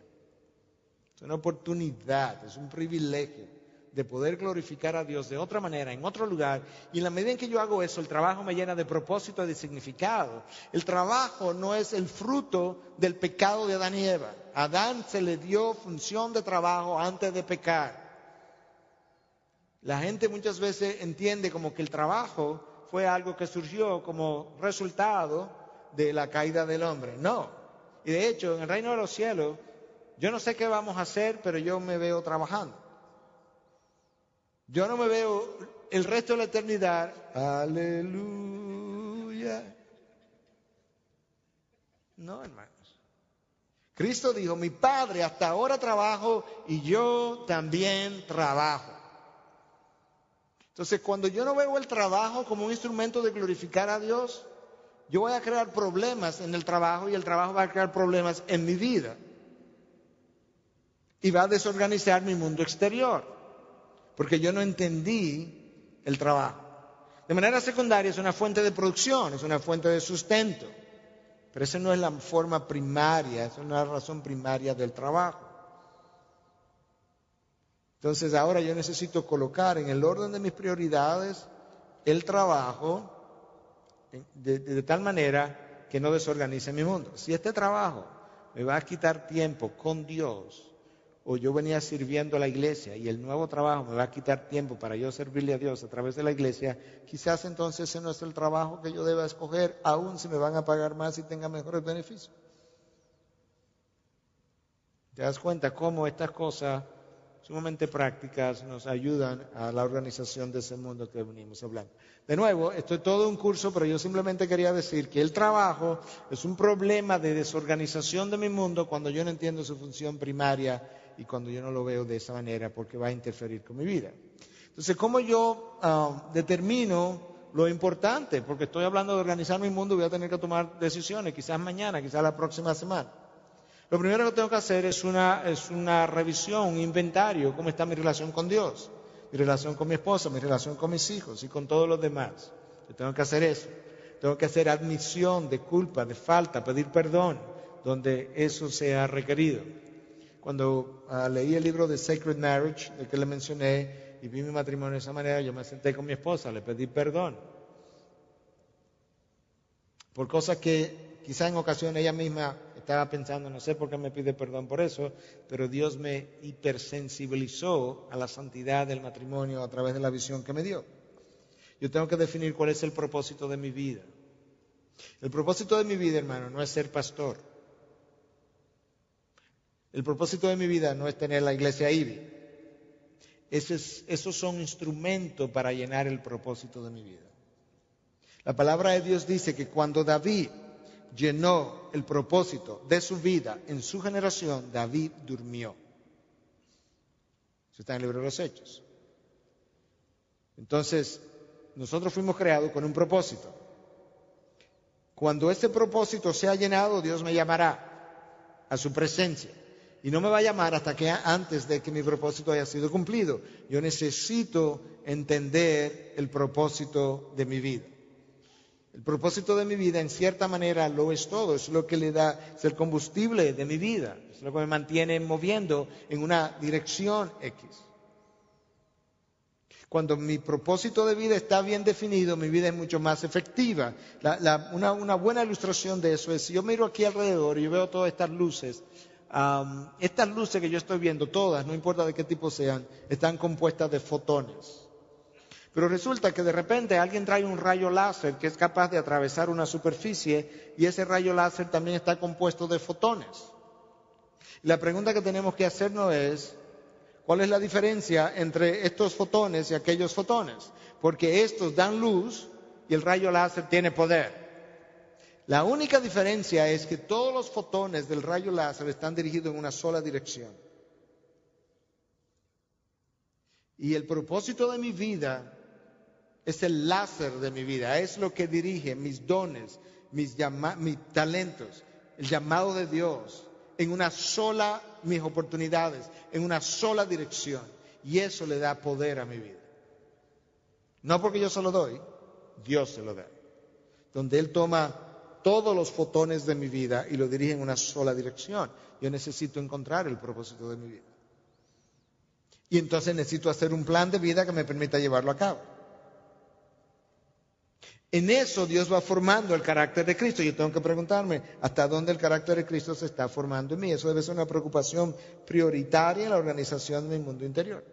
Es una oportunidad, es un privilegio de poder glorificar a Dios de otra manera, en otro lugar. Y en la medida en que yo hago eso, el trabajo me llena de propósito y de significado. El trabajo no es el fruto del pecado de Adán y Eva. A Adán se le dio función de trabajo antes de pecar. La gente muchas veces entiende como que el trabajo fue algo que surgió como resultado de la caída del hombre. No. Y de hecho, en el reino de los cielos, yo no sé qué vamos a hacer, pero yo me veo trabajando. Yo no me veo el resto de la eternidad. Aleluya. No, hermanos. Cristo dijo, mi Padre hasta ahora trabajo y yo también trabajo. Entonces, cuando yo no veo el trabajo como un instrumento de glorificar a Dios, yo voy a crear problemas en el trabajo y el trabajo va a crear problemas en mi vida. Y va a desorganizar mi mundo exterior, porque yo no entendí el trabajo. De manera secundaria es una fuente de producción, es una fuente de sustento, pero esa no es la forma primaria, esa no es la razón primaria del trabajo. Entonces ahora yo necesito colocar en el orden de mis prioridades el trabajo de tal manera que no desorganice mi mundo. Si este trabajo me va a quitar tiempo con Dios, o yo venía sirviendo a la iglesia y el nuevo trabajo me va a quitar tiempo para yo servirle a Dios a través de la iglesia, quizás entonces ese no es el trabajo que yo deba escoger, aun si me van a pagar más y tenga mejores beneficios. ¿Te das cuenta cómo estas cosas sumamente prácticas nos ayudan a la organización de ese mundo que venimos hablando? De nuevo, esto es todo un curso, pero yo simplemente quería decir que el trabajo es un problema de desorganización de mi mundo cuando yo no entiendo su función primaria y cuando yo no lo veo de esa manera porque va a interferir con mi vida. Entonces, ¿cómo yo determino lo importante? Porque estoy hablando de organizar mi mundo y voy a tener que tomar decisiones, quizás mañana, quizás la próxima semana. Lo primero que tengo que hacer es una revisión, un inventario, cómo está mi relación con Dios, mi relación con mi esposa, mi relación con mis hijos y con todos los demás. Yo tengo que hacer eso. Tengo que hacer admisión de culpa, de falta, pedir perdón, donde eso sea requerido. Cuando leí el libro de Sacred Marriage, el que le mencioné, y vi mi matrimonio de esa manera, yo me senté con mi esposa, le pedí perdón. Por cosas que quizá en ocasiones ella misma estaba pensando, no sé por qué me pide perdón por eso, pero Dios me hipersensibilizó a la santidad del matrimonio a través de la visión que me dio. Yo tengo que definir cuál es el propósito de mi vida. El propósito de mi vida, hermano, no es ser pastor. El propósito de mi vida no es tener la iglesia IBI. Esos son instrumentos para llenar el propósito de mi vida. La palabra de Dios dice que cuando David llenó el propósito de su vida en su generación, David durmió. Eso está en el libro de los Hechos. Entonces, nosotros fuimos creados con un propósito. Cuando ese propósito sea llenado, Dios me llamará a su presencia. Y no me va a llamar hasta que antes de que mi propósito haya sido cumplido. Yo necesito entender el propósito de mi vida. El propósito de mi vida, en cierta manera, lo es todo. Es lo que le da, es el combustible de mi vida. Es lo que me mantiene moviendo en una dirección X. Cuando mi propósito de vida está bien definido, mi vida es mucho más efectiva. Una buena ilustración de eso es, si yo miro aquí alrededor y yo veo todas estas luces que yo estoy viendo, todas, no importa de qué tipo sean, están compuestas de fotones. Pero resulta que de repente alguien trae un rayo láser que es capaz de atravesar una superficie y ese rayo láser también está compuesto de fotones. Y la pregunta que tenemos que hacernos es, ¿cuál es la diferencia entre estos fotones y aquellos fotones? Porque estos dan luz y el rayo láser tiene poder. La única diferencia es que todos los fotones del rayo láser están dirigidos en una sola dirección. Y el propósito de mi vida es el láser de mi vida, es lo que dirige mis dones, mis talentos, el llamado de Dios en una sola, mis oportunidades, en una sola dirección. Y eso le da poder a mi vida. No porque yo se lo doy, Dios se lo da. Donde Él toma todos los fotones de mi vida y lo dirige en una sola dirección. Yo necesito encontrar el propósito de mi vida. Y entonces necesito hacer un plan de vida que me permita llevarlo a cabo. En eso Dios va formando el carácter de Cristo. Yo tengo que preguntarme hasta dónde el carácter de Cristo se está formando en mí. Eso debe ser una preocupación prioritaria en la organización de mi mundo interior.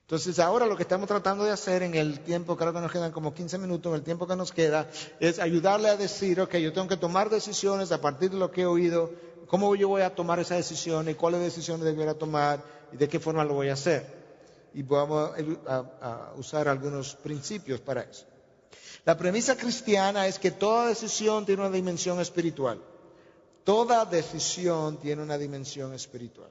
Entonces ahora lo que estamos tratando de hacer en el tiempo, creo que nos quedan como 15 minutos, en el tiempo que nos queda, es ayudarle a decir, ok, yo tengo que tomar decisiones a partir de lo que he oído, cómo yo voy a tomar esas decisiones, cuáles decisiones debería tomar y de qué forma lo voy a hacer. Y vamos a usar algunos principios para eso. La premisa cristiana es que toda decisión tiene una dimensión espiritual. Toda decisión tiene una dimensión espiritual.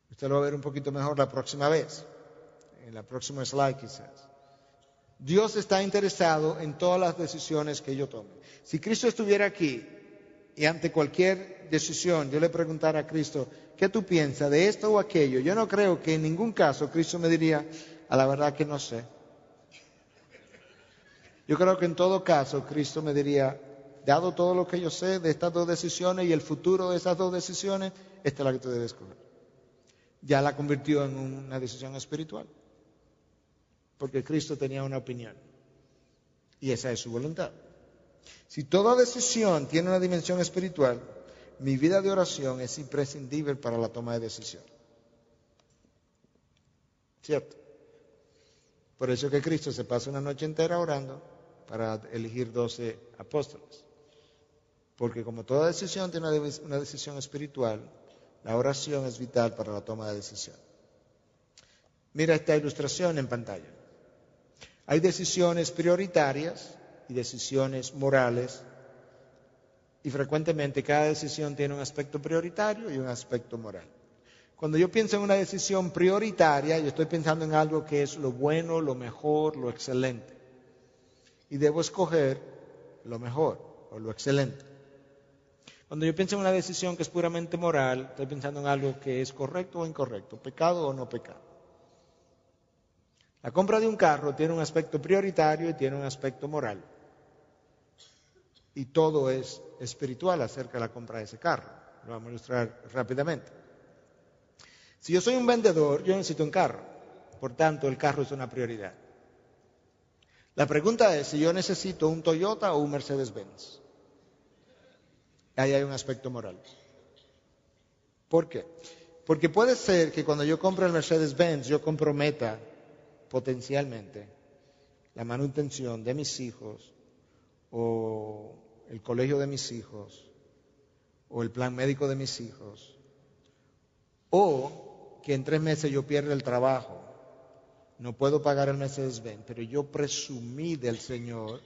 Usted lo va a ver un poquito mejor la próxima vez, en la próxima slide quizás. Dios está interesado en todas las decisiones que yo tome. Si Cristo estuviera aquí y ante cualquier decisión yo le preguntara a Cristo, ¿qué tú piensas de esto o aquello? Yo no creo que en ningún caso Cristo me diría, a la verdad que no sé. Yo creo que en todo caso Cristo me diría, dado todo lo que yo sé de estas dos decisiones y el futuro de esas dos decisiones, esta es la que tú debes escoger. Ya la convirtió en una decisión espiritual. Porque Cristo tenía una opinión. Y esa es su voluntad. Si toda decisión tiene una dimensión espiritual, mi vida de oración es imprescindible para la toma de decisión. ¿Cierto? Por eso que Cristo se pasa una noche entera orando para elegir 12 apóstoles. Porque como toda decisión tiene una decisión espiritual, la oración es vital para la toma de decisión. Mira esta ilustración en pantalla. Hay decisiones prioritarias y decisiones morales, y frecuentemente cada decisión tiene un aspecto prioritario y un aspecto moral. Cuando yo pienso en una decisión prioritaria, yo estoy pensando en algo que es lo bueno, lo mejor, lo excelente. Y debo escoger lo mejor o lo excelente. Cuando yo pienso en una decisión que es puramente moral, estoy pensando en algo que es correcto o incorrecto, pecado o no pecado. La compra de un carro tiene un aspecto prioritario y tiene un aspecto moral. Y todo es espiritual acerca de la compra de ese carro. Lo vamos a ilustrar rápidamente. Si yo soy un vendedor, yo necesito un carro. Por tanto, el carro es una prioridad. La pregunta es si yo necesito un Toyota o un Mercedes-Benz. Ahí hay un aspecto moral. ¿Por qué? Porque puede ser que cuando yo compro el Mercedes-Benz, yo comprometa potencialmente la manutención de mis hijos, o el colegio de mis hijos, o el plan médico de mis hijos, o que en 3 meses yo pierda el trabajo, no puedo pagar el Mercedes-Benz, pero yo presumí del Señor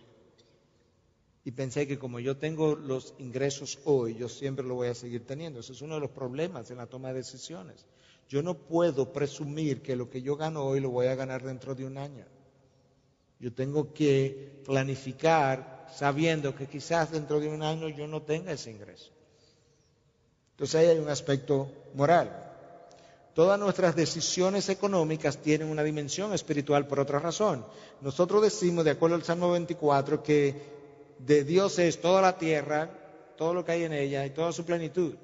y pensé que como yo tengo los ingresos hoy, yo siempre lo voy a seguir teniendo. Ese es uno de los problemas en la toma de decisiones. Yo no puedo presumir que lo que yo gano hoy lo voy a ganar dentro de un año. Yo tengo que planificar sabiendo que quizás dentro de un año yo no tenga ese ingreso. Entonces ahí hay un aspecto moral. Todas nuestras decisiones económicas tienen una dimensión espiritual por otra razón. Nosotros decimos, de acuerdo al Salmo 24, que de Dios es toda la tierra, todo lo que hay en ella y toda su plenitud.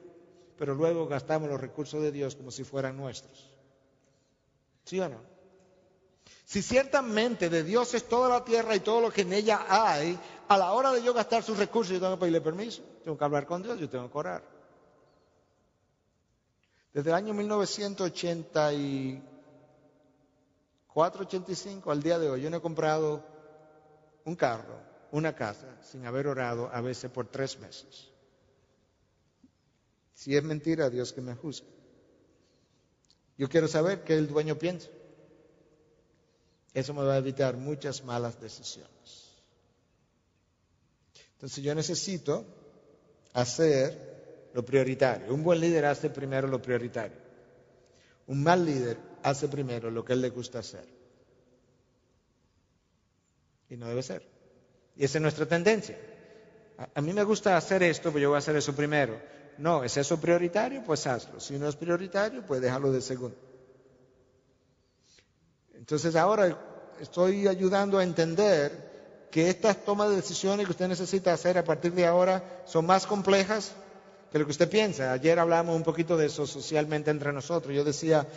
Pero luego gastamos los recursos de Dios como si fueran nuestros. ¿Sí o no? Si ciertamente de Dios es toda la tierra y todo lo que en ella hay, a la hora de yo gastar sus recursos yo tengo que pedirle permiso, tengo que hablar con Dios, yo tengo que orar. Desde el año 1984-85 al día de hoy yo no he comprado un carro, una casa, sin haber orado a veces por 3 meses. Si es mentira, Dios que me juzgue. Yo quiero saber qué el dueño piensa. Eso me va a evitar muchas malas decisiones. Entonces yo necesito hacer lo prioritario. Un buen líder hace primero lo prioritario. Un mal líder hace primero lo que a él le gusta hacer. Y no debe ser. Y esa es nuestra tendencia. A mí me gusta hacer esto, pues yo voy a hacer eso primero. No, ¿es eso prioritario? Pues hazlo. Si no es prioritario, pues déjalo de segundo. Entonces ahora estoy ayudando a entender que estas tomas de decisiones que usted necesita hacer a partir de ahora son más complejas que lo que usted piensa. Ayer hablamos un poquito de eso socialmente entre nosotros. Yo decía,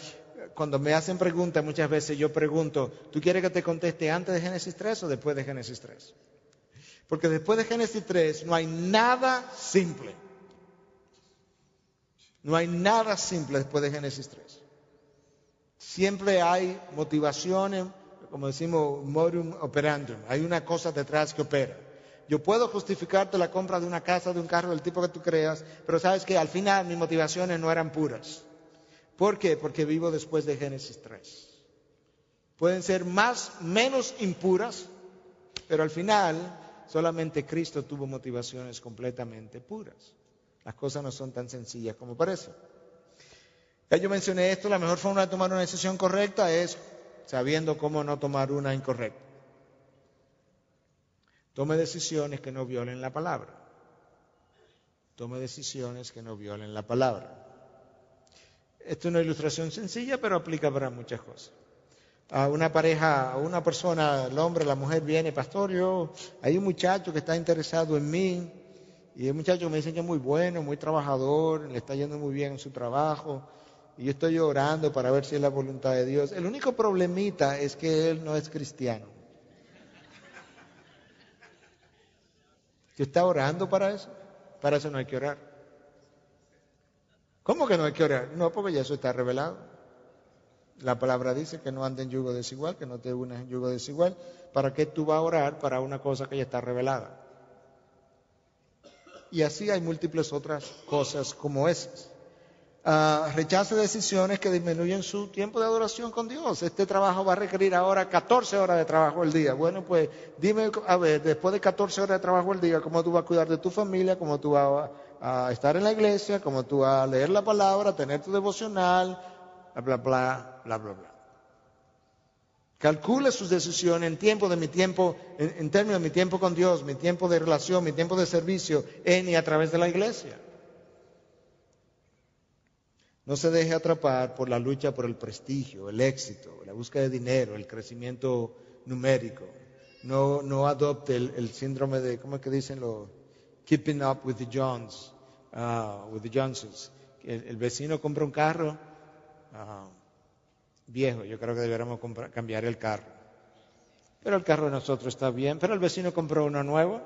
cuando me hacen preguntas, muchas veces yo pregunto, ¿tú quieres que te conteste antes de Génesis 3 o después de Génesis 3? Porque después de Génesis 3 no hay nada simple. No hay nada simple después de Génesis 3. Siempre hay motivaciones, como decimos, modum operandum. Hay una cosa detrás que opera. Yo puedo justificarte la compra de una casa, de un carro, del tipo que tú creas, pero sabes que al final mis motivaciones no eran puras. ¿Por qué? Porque vivo después de Génesis 3. Pueden ser menos impuras, pero al final solamente Cristo tuvo motivaciones completamente puras. Las cosas no son tan sencillas como parecen. Ya yo mencioné esto, la mejor forma de tomar una decisión correcta es sabiendo cómo no tomar una incorrecta. Tome decisiones que no violen la palabra. Tome decisiones que no violen la palabra. Esto es una ilustración sencilla, pero aplica para muchas cosas. A una pareja, a una persona, el hombre, la mujer viene, pastor, hay un muchacho que está interesado en mí, y el muchacho me dice que es muy bueno, muy trabajador, le está yendo muy bien en su trabajo, y yo estoy orando para ver si es la voluntad de Dios. El único problemita es que él no es cristiano. ¿Usted está orando para eso? Para eso no hay que orar. ¿Cómo que no hay que orar? No, porque ya eso está revelado. La palabra dice que no ande en yugo desigual, que no te unas en yugo desigual. ¿Para qué tú vas a orar para una cosa que ya está revelada? Y así hay múltiples otras cosas como esas. Rechace decisiones que disminuyen su tiempo de adoración con Dios. Este trabajo va a requerir ahora 14 horas de trabajo al día. Bueno, pues dime, a ver, después de 14 horas de trabajo al día, ¿cómo tú vas a cuidar de tu familia? ¿Cómo tú vas a estar en la iglesia? ¿Cómo tú vas a leer la palabra, tener tu devocional? Bla, bla, bla, bla, bla, bla. Calcule sus decisiones en términos de mi tiempo con Dios, mi tiempo de relación, mi tiempo de servicio en y a través de la iglesia. No se deje atrapar por la lucha por el prestigio, el éxito, la búsqueda de dinero, el crecimiento numérico. No adopte el síndrome de, ¿cómo es que dicen los? Keeping up with the Joneses. El vecino compra un carro viejo, yo creo que deberíamos cambiar el carro. Pero el carro de nosotros está bien, pero el vecino compró uno nuevo.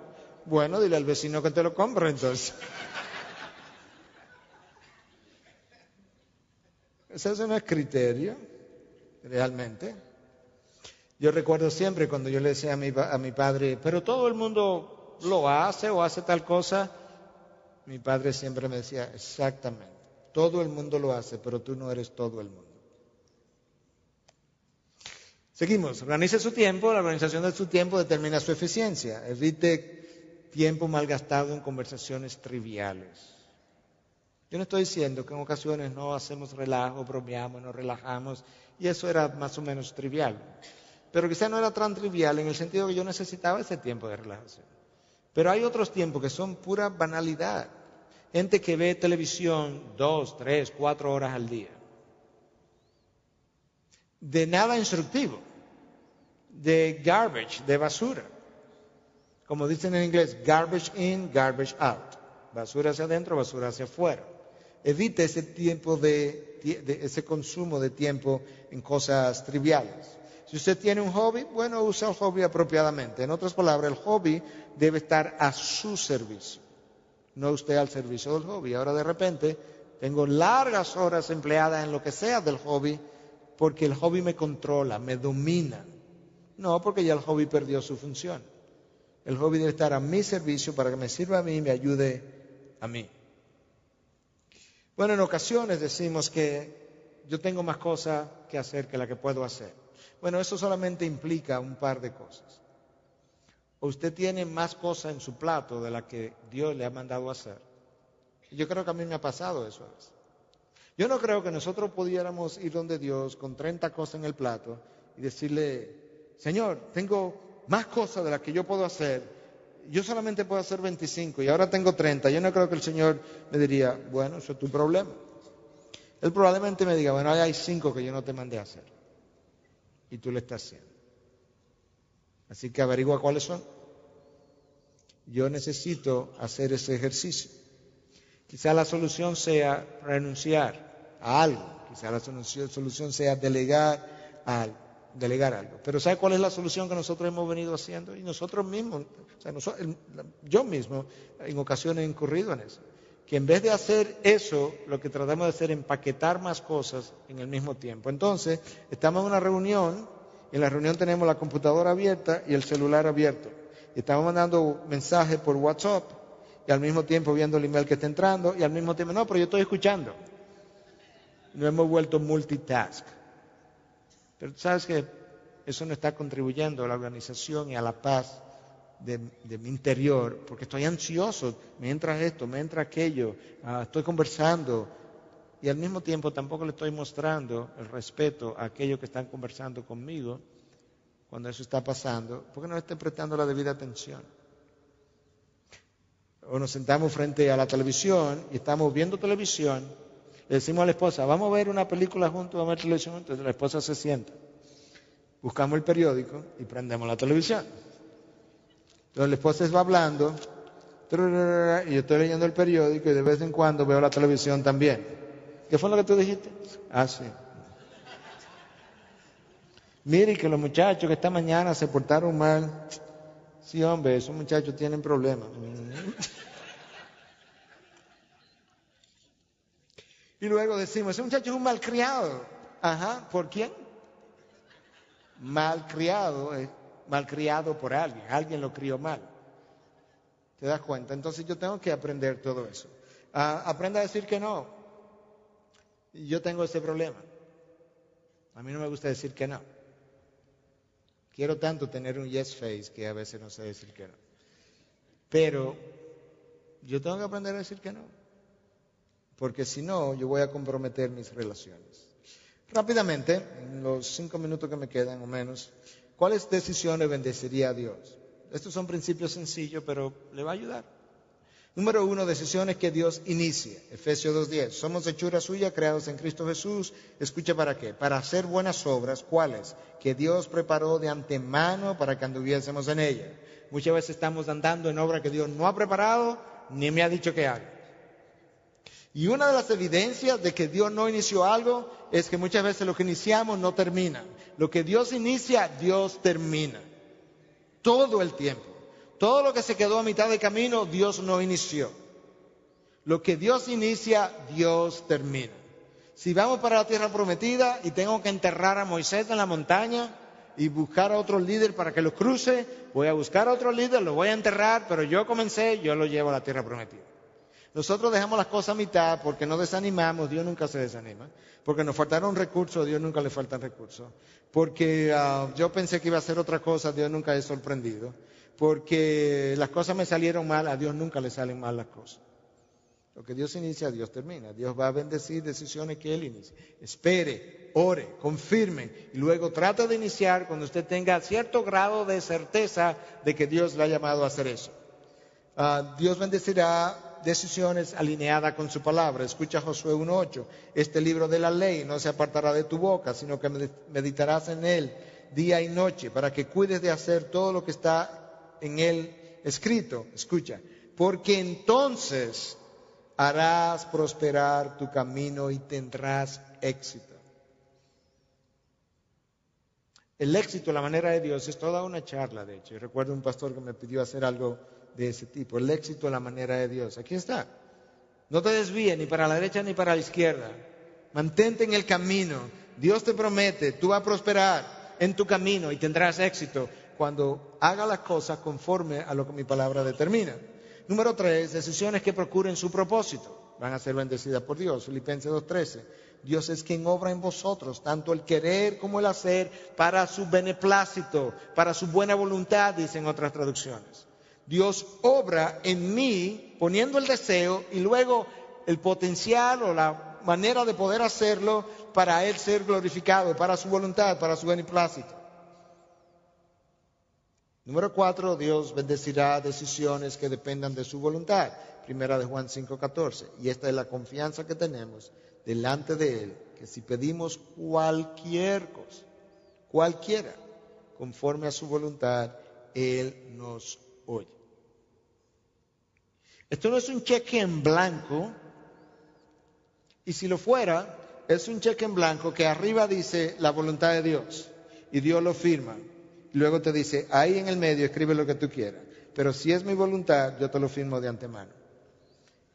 Bueno, dile al vecino que te lo compre entonces. Ese no es criterio, realmente. Yo recuerdo siempre cuando yo le decía a mi padre, pero todo el mundo lo hace o hace tal cosa. Mi padre siempre me decía, exactamente, todo el mundo lo hace, pero tú no eres todo el mundo. Seguimos, organice su tiempo, la organización de su tiempo determina su eficiencia. Evite tiempo malgastado en conversaciones triviales. Yo no estoy diciendo que en ocasiones no hacemos relajo, bromeamos, nos relajamos, y eso era más o menos trivial. Pero quizá no era tan trivial en el sentido que yo necesitaba ese tiempo de relajación. Pero hay otros tiempos que son pura banalidad. Gente que ve televisión 2, 3, 4 horas al día. De nada instructivo. De garbage, de basura. Como dicen en inglés, garbage in, garbage out. Basura hacia adentro, basura hacia afuera. Evite ese tiempo ese consumo de tiempo en cosas triviales. Si usted tiene un hobby, bueno, usa el hobby apropiadamente. En otras palabras, el hobby debe estar a su servicio, no usted al servicio del hobby. Ahora de repente tengo largas horas empleadas en lo que sea del hobby porque el hobby me controla, me domina. No, porque ya el hobby perdió su función. El hobby debe estar a mi servicio para que me sirva a mí y me ayude a mí. Bueno, en ocasiones decimos que yo tengo más cosas que hacer que la que puedo hacer. Bueno, eso solamente implica un par de cosas. O usted tiene más cosas en su plato de la que Dios le ha mandado a hacer. Yo creo que a mí me ha pasado eso a veces. Yo no creo que nosotros pudiéramos ir donde Dios con 30 cosas en el plato y decirle, Señor, tengo más cosas de las que yo puedo hacer. Yo solamente puedo hacer 25 y ahora tengo 30. Yo no creo que el Señor me diría, bueno, eso es tu problema. Él probablemente me diga, bueno, hay 5 que yo no te mandé a hacer. Y tú lo estás haciendo. Así que averigua cuáles son. Yo necesito hacer ese ejercicio. Quizá la solución sea renunciar a algo. Quizá la solución sea delegar algo. Pero ¿sabe cuál es la solución que nosotros hemos venido haciendo? Y nosotros mismos, yo mismo en ocasiones he incurrido en eso. que en vez de hacer eso, lo que tratamos de hacer es empaquetar más cosas en el mismo tiempo. Entonces, estamos en una reunión, y en la reunión tenemos la computadora abierta y el celular abierto. Y estamos mandando mensajes por WhatsApp, y al mismo tiempo viendo el email que está entrando, y al mismo tiempo, no, pero yo estoy escuchando. Nos hemos vuelto multitask. Pero tú sabes que eso no está contribuyendo a la organización y a la paz de mi interior, porque estoy ansioso, me entra esto, me entra aquello, estoy conversando, y al mismo tiempo tampoco le estoy mostrando el respeto a aquellos que están conversando conmigo cuando eso está pasando, porque no le estoy prestando la debida atención. O nos sentamos frente a la televisión y estamos viendo televisión, le decimos a la esposa, vamos a ver una película juntos, vamos a ver televisión juntos. Entonces la esposa se sienta, buscamos el periódico y prendemos la televisión. Entonces la esposa va hablando, y yo estoy leyendo el periódico y de vez en cuando veo la televisión también. ¿Qué fue lo que tú dijiste? Sí. Mire que los muchachos que esta mañana se portaron mal. Sí, hombre, esos muchachos tienen problemas. Y luego decimos, ese muchacho es un malcriado. Ajá, ¿por quién? Malcriado, malcriado por alguien lo crió mal. ¿Te das cuenta? Entonces yo tengo que aprender todo eso. Aprenda a decir que no. Yo tengo ese problema. A mí no me gusta decir que no. Quiero tanto tener un yes face que a veces no sé decir que no. Pero yo tengo que aprender a decir que no. Porque si no, yo voy a comprometer mis relaciones. Rápidamente, en los 5 minutos que me quedan o menos, ¿cuáles decisiones bendeciría a Dios? Estos son principios sencillos, pero le va a ayudar. Número 1, decisiones que Dios inicia. Efesios 2:10. Somos hechura suya, creados en Cristo Jesús. Escucha, ¿para qué? Para hacer buenas obras. ¿Cuáles? Que Dios preparó de antemano para que anduviésemos en ellas. Muchas veces estamos andando en obra que Dios no ha preparado, ni me ha dicho que haga. Y una de las evidencias de que Dios no inició algo es que muchas veces lo que iniciamos no termina. Lo que Dios inicia, Dios termina. Todo el tiempo. Todo lo que se quedó a mitad de camino, Dios no inició. Lo que Dios inicia, Dios termina. Si vamos para la tierra prometida y tengo que enterrar a Moisés en la montaña y buscar a otro líder para que lo cruce, voy a buscar a otro líder, lo voy a enterrar, pero yo comencé, yo lo llevo a la tierra prometida. Nosotros dejamos las cosas a mitad porque nos desanimamos, Dios nunca se desanima. Porque nos faltaron recursos, Dios nunca le faltan recursos. Porque yo pensé que iba a hacer otra cosa, Dios nunca es sorprendido. Porque las cosas me salieron mal, a Dios nunca le salen mal las cosas. Lo que Dios inicia, Dios termina. Dios va a bendecir decisiones que Él inicia. Espere, ore, confirme y luego trate de iniciar cuando usted tenga cierto grado de certeza de que Dios le ha llamado a hacer eso. Dios bendecirá decisiones alineadas con su palabra. Escucha Josué 1:8. Este libro de la ley no se apartará de tu boca, sino que meditarás en él día y noche, para que cuides de hacer todo lo que está en él escrito. Escucha, porque entonces harás prosperar tu camino y tendrás éxito. El éxito, la manera de Dios, es toda una charla, de hecho. Y recuerdo un pastor que me pidió hacer algo de ese tipo. El éxito, la manera de Dios. Aquí está. No te desvíes ni para la derecha ni para la izquierda. Mantente en el camino. Dios te promete, tú vas a prosperar en tu camino y tendrás éxito cuando haga las cosas conforme a lo que mi palabra determina. Número 3, decisiones que procuren su propósito. Van a ser bendecidas por Dios. Filipenses 2:13. Dios es quien obra en vosotros, tanto el querer como el hacer, para su beneplácito, para su buena voluntad, dicen otras traducciones. Dios obra en mí poniendo el deseo y luego el potencial o la manera de poder hacerlo para Él ser glorificado, para su voluntad, para su beneplácito. Número 4, Dios bendecirá decisiones que dependan de su voluntad. Primera de Juan 5:14. Y esta es la confianza que tenemos delante de Él, que si pedimos cualquier cosa, cualquiera, conforme a su voluntad, Él nos oye. Esto no es un cheque en blanco, y si lo fuera, es un cheque en blanco que arriba dice la voluntad de Dios, y Dios lo firma, y luego te dice, ahí en el medio escribe lo que tú quieras, pero si es mi voluntad, yo te lo firmo de antemano.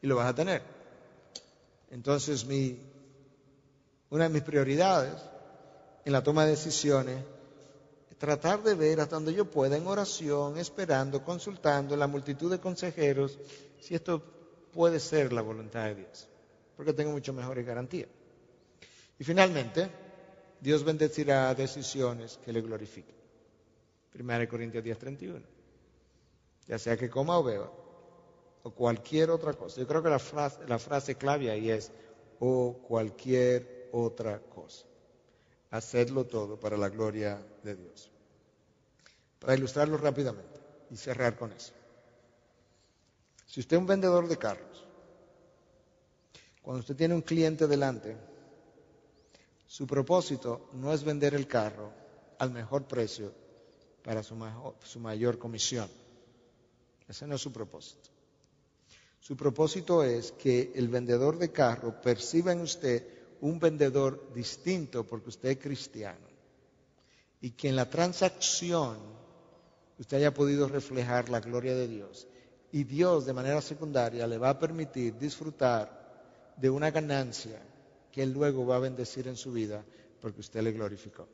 y lo vas a tener. Entonces, una de mis prioridades en la toma de decisiones es tratar de ver hasta donde yo pueda en oración, esperando, consultando la multitud de consejeros, si esto puede ser la voluntad de Dios, porque tengo mucho mejores garantías. Y finalmente, Dios bendecirá decisiones que le glorifiquen. 1 Corintios 10:31. Ya sea que coma o beba, o cualquier otra cosa. Yo creo que la frase clave ahí es, o cualquier otra cosa. Hacedlo todo para la gloria de Dios. Para ilustrarlo rápidamente y cerrar con eso. Si usted es un vendedor de carros, cuando usted tiene un cliente delante, su propósito no es vender el carro al mejor precio para su mayor comisión. Ese no es su propósito. Su propósito es que el vendedor de carro perciba en usted un vendedor distinto porque usted es cristiano y que en la transacción usted haya podido reflejar la gloria de Dios y Dios de manera secundaria le va a permitir disfrutar de una ganancia que Él luego va a bendecir en su vida porque usted le glorificó.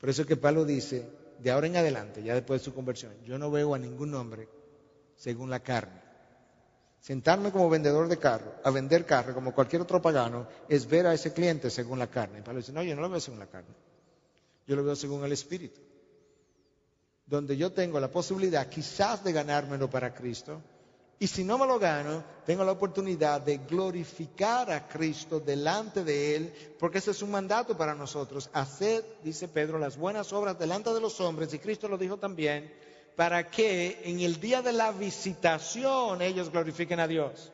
Por eso que Pablo dice, de ahora en adelante, ya después de su conversión, yo no veo a ningún hombre según la carne. Sentarme como vendedor de carro, a vender carro como cualquier otro pagano, es ver a ese cliente según la carne. Y Pablo dice, no, yo no lo veo según la carne. Yo lo veo según el Espíritu. Donde yo tengo la posibilidad quizás de ganármelo para Cristo. Y si no me lo gano, tengo la oportunidad de glorificar a Cristo delante de Él, porque ese es un mandato para nosotros. Hacer, dice Pedro, las buenas obras delante de los hombres, y Cristo lo dijo también, para que en el día de la visitación ellos glorifiquen a Dios.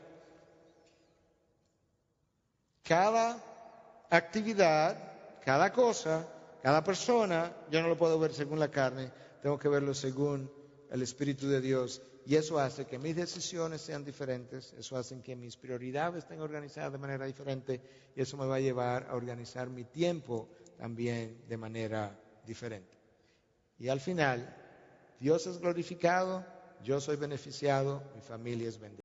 Cada actividad, cada cosa, cada persona, yo no lo puedo ver según la carne, tengo que verlo según el Espíritu de Dios. Y eso hace que mis decisiones sean diferentes, eso hace que mis prioridades estén organizadas de manera diferente y eso me va a llevar a organizar mi tiempo también de manera diferente. Y al final, Dios es glorificado, yo soy beneficiado, mi familia es bendecida.